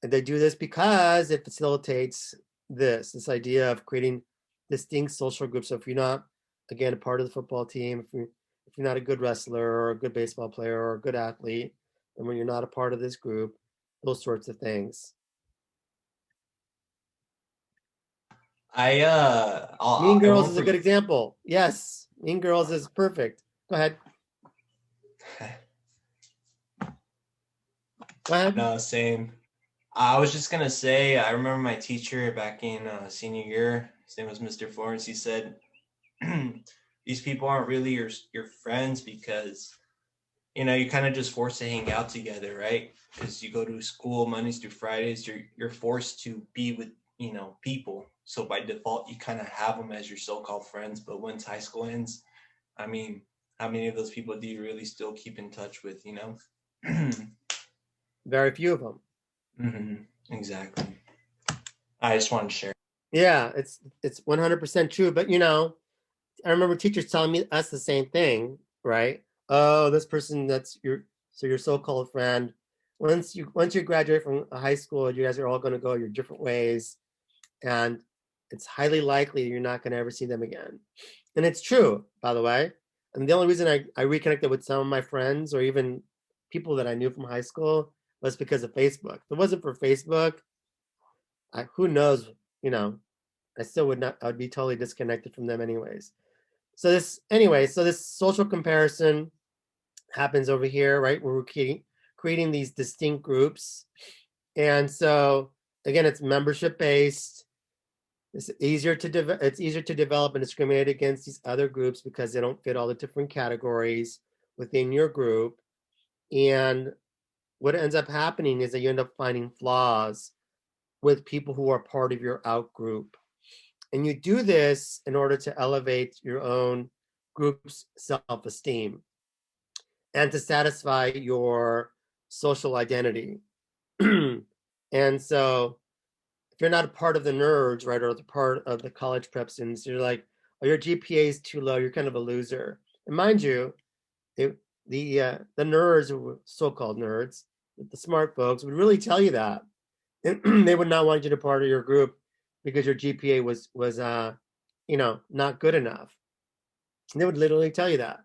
they do this because it facilitates this idea of creating distinct social groups. So if you're not, again, a part of the football team, if you're not a good wrestler or a good baseball player or a good athlete, and when you're not a part of this group, those sorts of things. Mean Girls is a good example. Yes, Mean Girls is perfect. Go ahead. Go ahead. No, same. I was just gonna say, I remember my teacher back in senior year. His name was Mr. Florence. He said, "These people aren't really your friends because you're kind of just forced to hang out together, right? Because you go to school Mondays through Fridays. You're forced to be with people. So by default, you kind of have them as your so-called friends. But once high school ends, I mean, how many of those people do you really still keep in touch with? Very few of them. Mm-hmm. Exactly. I just want to share. Yeah, it's 100% true. But I remember teachers telling us the same thing, right? Oh, this person that's your so-called friend. Once you graduate from high school, you guys are all going to go your different ways, and it's highly likely you're not going to ever see them again. And it's true, by the way. And the only reason I reconnected with some of my friends or even people that I knew from high school was because of Facebook. If it wasn't for Facebook, who knows? I still would not. I would be totally disconnected from them, anyways. So this social comparison happens over here, right? Where we're creating these distinct groups, and so again, it's membership based. It's easier to develop and discriminate against these other groups because they don't fit all the different categories within your group. And what ends up happening is that you end up finding flaws with people who are part of your out group. And you do this in order to elevate your own group's self-esteem and to satisfy your social identity. And so if you're not a part of the nerds, right, or the part of the college prep students, you're like, oh, your GPA is too low, you're kind of a loser. And mind you, the nerds, so-called nerds, the smart folks, would really tell you that. They would not want you to part of your group because your GPA was not good enough. And they would literally tell you that.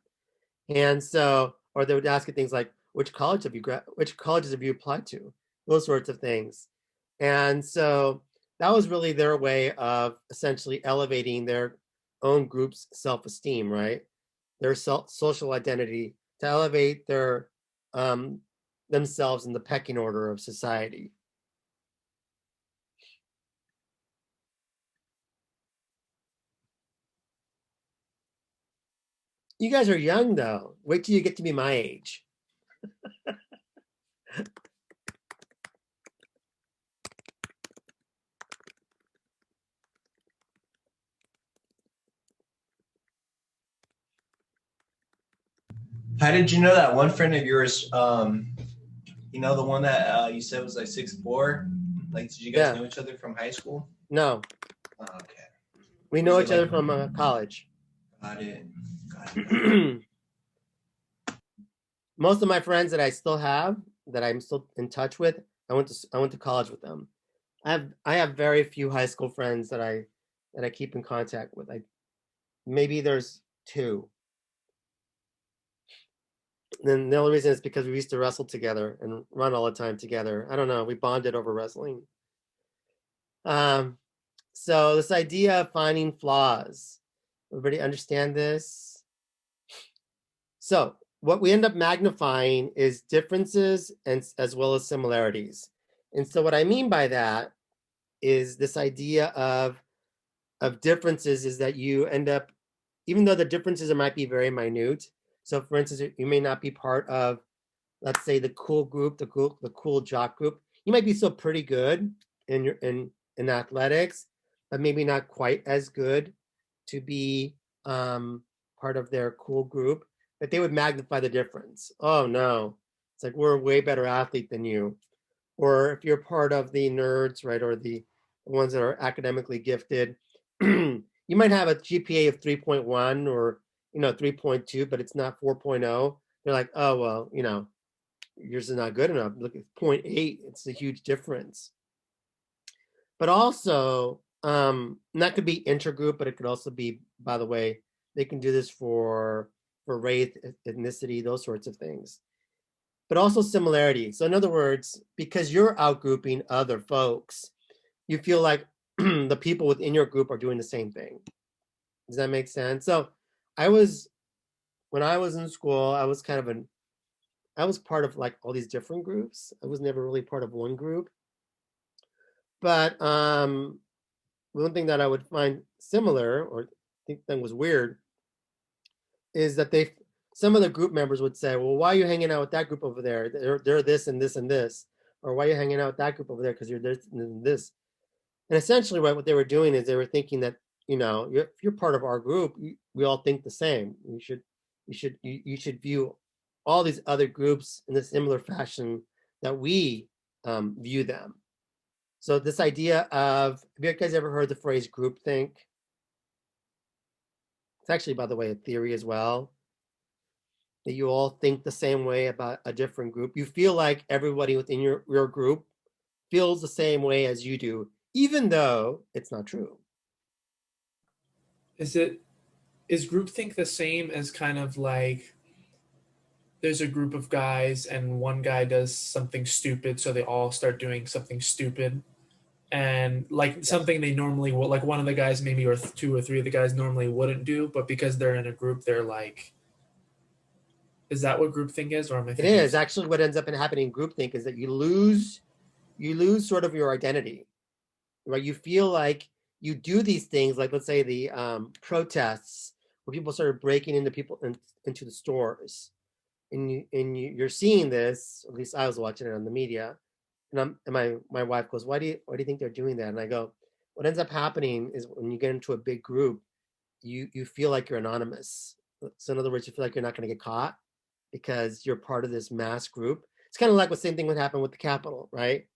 And so, or they would ask you things like, which colleges have you applied to? Those sorts of things. And so that was really their way of essentially elevating their own group's self-esteem, right? Their social identity, to elevate their themselves in the pecking order of society. You guys are young, though. Wait till you get to be my age. How did you know that one friend of yours, you know, the one that you said was like 6'4"? Like, did you guys know each other from high school? No. Oh, okay. We know each other from college. Got it. Most of my friends that I still have, that I'm still in touch with, I went to college with them. I have very few high school friends that I keep in contact with. Maybe there's 2. And the only reason is because we used to wrestle together and run all the time together. I don't know. We bonded over wrestling. So this idea of finding flaws. Everybody understand this? So what we end up magnifying is differences and as well as similarities. And so what I mean by that is this idea of differences is that you end up, even though the differences might be very minute. So for instance, you may not be part of, let's say, the cool group, the cool jock group. You might be still pretty good in athletics, but maybe not quite as good to be part of their cool group. But they would magnify the difference. Oh no, it's like we're a way better athlete than you. Or if you're part of the nerds, right, or the ones that are academically gifted, you might have a GPA of 3.1 or 3.2, but it's not 4.0. They're like, oh well, yours is not good enough. Look at 0.8. It's a huge difference. But also, that could be intergroup, but it could also be, by the way, they can do this for race, ethnicity, those sorts of things. But also similarity. So in other words, because you're outgrouping other folks, you feel like the people within your group are doing the same thing. Does that make sense? So when I was in school, I was part of like all these different groups. I was never really part of one group. But one thing that I would find similar, or think that was weird, is that some of the group members would say, well, why are you hanging out with that group over there? They're this and this and this. Or why are you hanging out with that group over there? Because you're this and this. And essentially what they were doing is they were thinking that, if you're part of our group, we all think the same. You should view all these other groups in a similar fashion that we view them. So this idea of, have you guys ever heard the phrase groupthink? It's actually, by the way, a theory as well, that you all think the same way about a different group. You feel like everybody within your group feels the same way as you do, even though it's not true. Is groupthink the same as kind of like there's a group of guys and one guy does something stupid, so they all start doing something stupid? And like something they normally will, like one of the guys maybe, or 2 or 3 of the guys normally wouldn't do, but because they're in a group, they're like, is that what groupthink is? Or am I thinking? It is actually what ends up happening in groupthink is that you lose sort of your identity, right? You feel like you do these things, like let's say the protests where people started breaking into the stores, and you're seeing this. At least I was watching it on the media. And my wife goes, why do you think they're doing that? And I go, what ends up happening is when you get into a big group, you feel like you're anonymous. So in other words, you feel like you're not going to get caught because you're part of this mass group. It's kind of like the same thing would happen with the Capitol, right?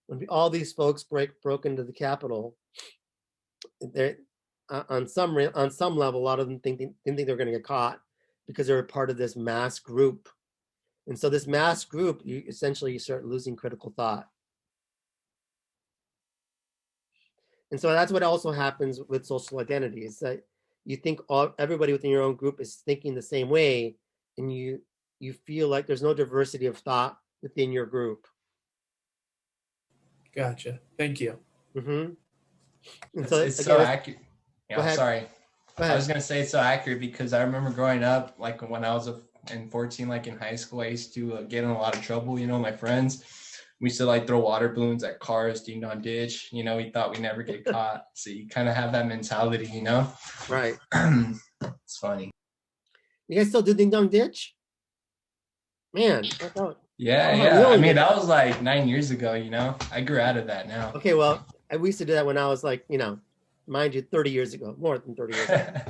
When all these folks broke into the Capitol, they're on some level, a lot of them didn't think they were going to get caught because they were part of this mass group. And so this mass group, you start losing critical thought. And so that's what also happens with social identity, is that you think everybody within your own group is thinking the same way, and you feel like there's no diversity of thought within your group. Gotcha. Thank you. Mm-hmm. It's so accurate. Yeah, sorry. I was gonna say it's so accurate because I remember growing up, like when I was in 14, like in high school, I used to get in a lot of trouble. My friends, we used to like throw water balloons at cars, ding dong ditch. We thought we never get caught. So you kind of have that mentality, Right. It's funny. You guys still do ding dong ditch? Man, I thought. Yeah. I mean, that was like 9 years ago. I grew out of that now. Okay, well, we used to do that when I was like, mind you, 30 years ago, more than 30 years ago.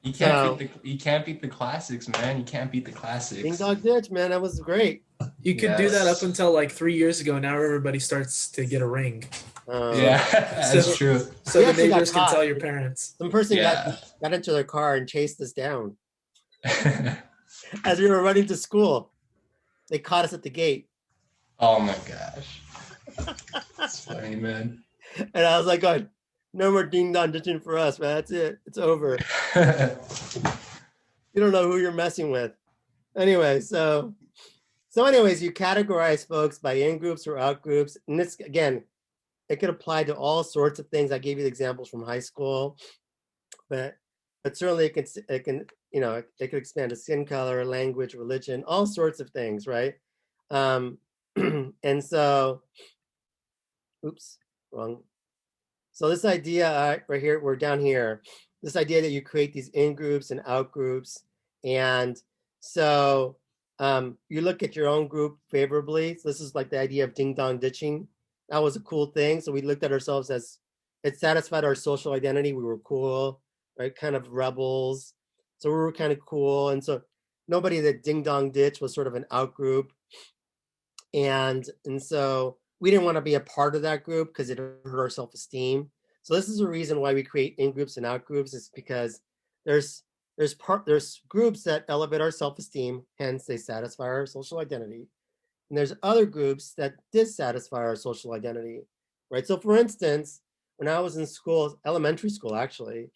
You So, can't beat the classics, man. You can't beat the Ding classics. Dong Ditch, man, that was great. You could do that up Yes. until like 3 years ago. Now everybody starts to get a ring. Yeah, that's true. So We the actually got neighbors can caught. tell your parents. Some person Yeah. got into their car and chased us down as we were running to school. They caught us at the gate. Oh my gosh. That's funny, man. And I was like, God, no more ding dong ditching for us, man. That's it. It's over. You don't know who you're messing with. Anyway, so anyways, you categorize folks by in groups or out groups. And this, again, it could apply to all sorts of things. I gave you the examples from high school, but certainly it can, it could expand to skin color, language, religion, all sorts of things, right? And so, oops, wrong. So this idea right here, we're down here, this idea that you create these in groups and out groups. And so you look at your own group favorably. So this is like the idea of ding dong ditching. That was a cool thing. So we looked at ourselves as it satisfied our social identity. We were cool, right? Kind of rebels. So we were kind of cool. And so nobody that ding dong ditch was sort of an out group. And so we didn't want to be a part of that group because it hurt our self-esteem. So this is a reason why we create in groups and out groups, is because there's groups that elevate our self-esteem, hence they satisfy our social identity. And there's other groups that dissatisfy our social identity, right? So for instance, when I was in school, elementary school actually,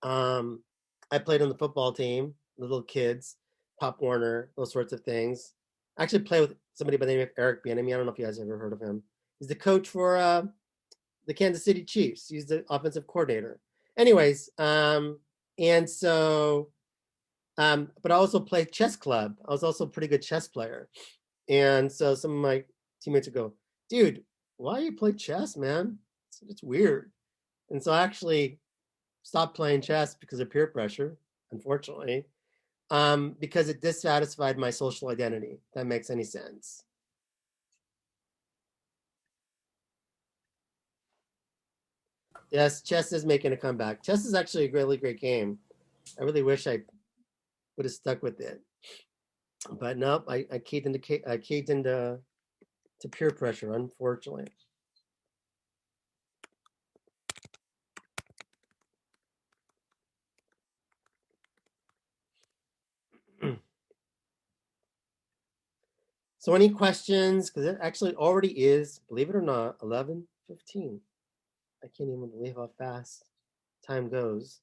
I played on the football team, little kids, Pop Warner, those sorts of things. I actually play with somebody by the name of Eric Bieniemy. I don't know if you guys ever heard of him. He's the coach for the Kansas City Chiefs. He's the offensive coordinator. Anyways, and so, but I also played chess club. I was also a pretty good chess player. And so some of my teammates would go, dude, why you play chess, man? It's weird. And so I actually stopped playing chess because of peer pressure, unfortunately. Because it dissatisfied my social identity. If that makes any sense. Yes, chess is making a comeback. Chess is actually a really great game. I really wish I would have stuck with it, but nope. I caved into peer pressure, unfortunately. So any questions? Because it actually already is, believe it or not, 11:15. I can't even believe how fast time goes.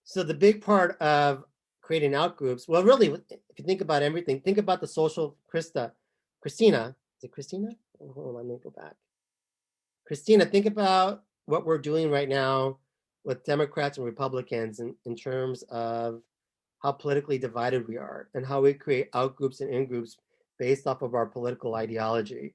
So the big part of creating out groups, well, really, if you think about everything, think about the social Christina. Is it Christina? Oh, hold on, let me go back. Christina, think about what we're doing right now with Democrats and Republicans in terms of how politically divided we are and how we create out groups and in groups based off of our political ideology,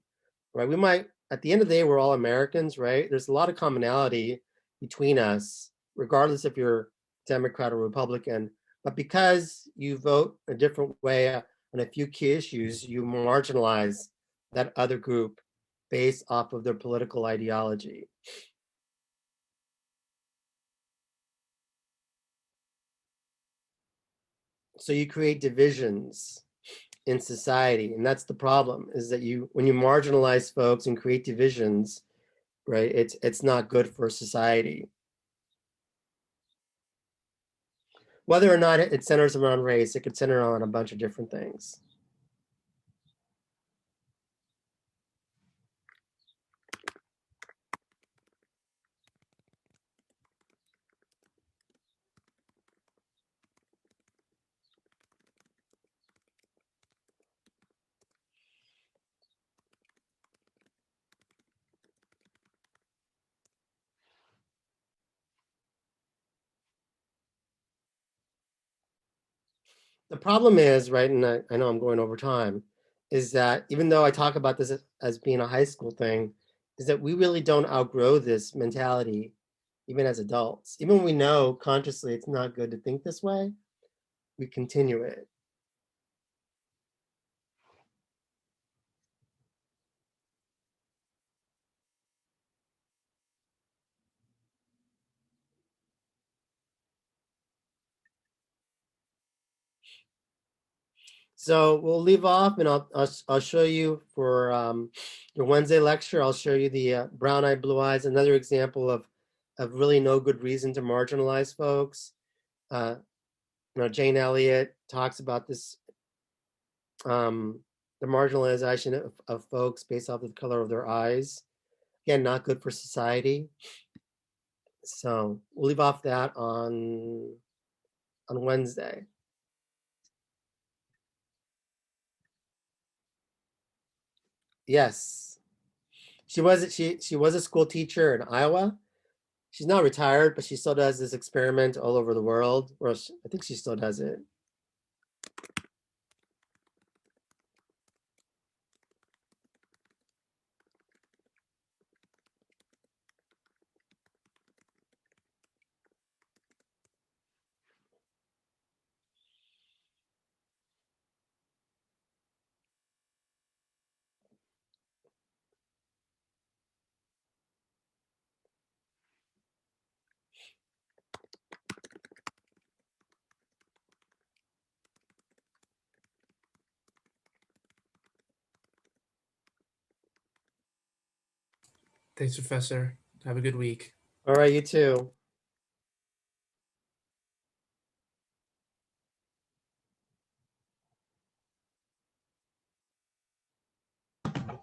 right? We might, at the end of the day, we're all Americans, right? There's a lot of commonality between us, regardless if you're Democrat or Republican. But because you vote a different way on a few key issues, you marginalize that other group based off of their political ideology. So you create divisions in society, and that's the problem, is that when you marginalize folks and create divisions, right, it's not good for society. Whether or not it centers around race, it could center on a bunch of different things. The problem is, right, and I know I'm going over time, is that even though I talk about this as being a high school thing, is that we really don't outgrow this mentality even as adults. Even when we know consciously it's not good to think this way, we continue it. So we'll leave off, and I'll show you for your Wednesday lecture. I'll show you the brown eye, blue eyes, another example of really no good reason to marginalize folks. Jane Elliott talks about this, the marginalization of folks based off of the color of their eyes. Again, not good for society. So we'll leave off that on Wednesday. Yes, she was a school teacher in Iowa. She's now retired, but she still does this experiment all over the world. Or I think she still does it. Thanks, Professor. Have a good week. All right, you too.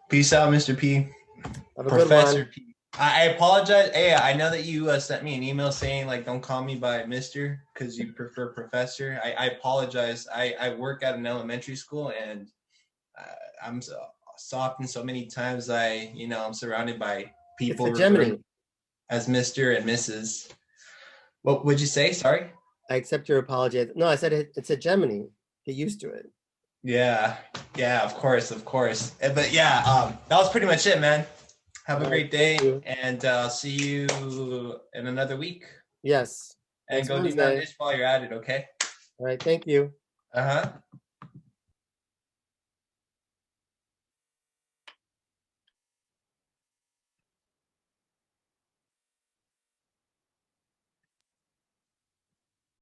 Peace out, Mr. P. Have a Professor good one. P. I apologize. Hey, I know that you sent me an email saying like don't call me by Mr. because you prefer Professor. I apologize. I work at an elementary school and I'm so often so many times I'm surrounded by people referring as Mr. and Mrs. What would you say? Sorry. I accept your apology. No, I said it's a Gemini. Get used to it. Yeah, of course. But yeah, that was pretty much it, man. Have a great day, and I'll see you in another week. Yes. And go do that dish while you're at it, okay? All right, thank you. Uh-huh.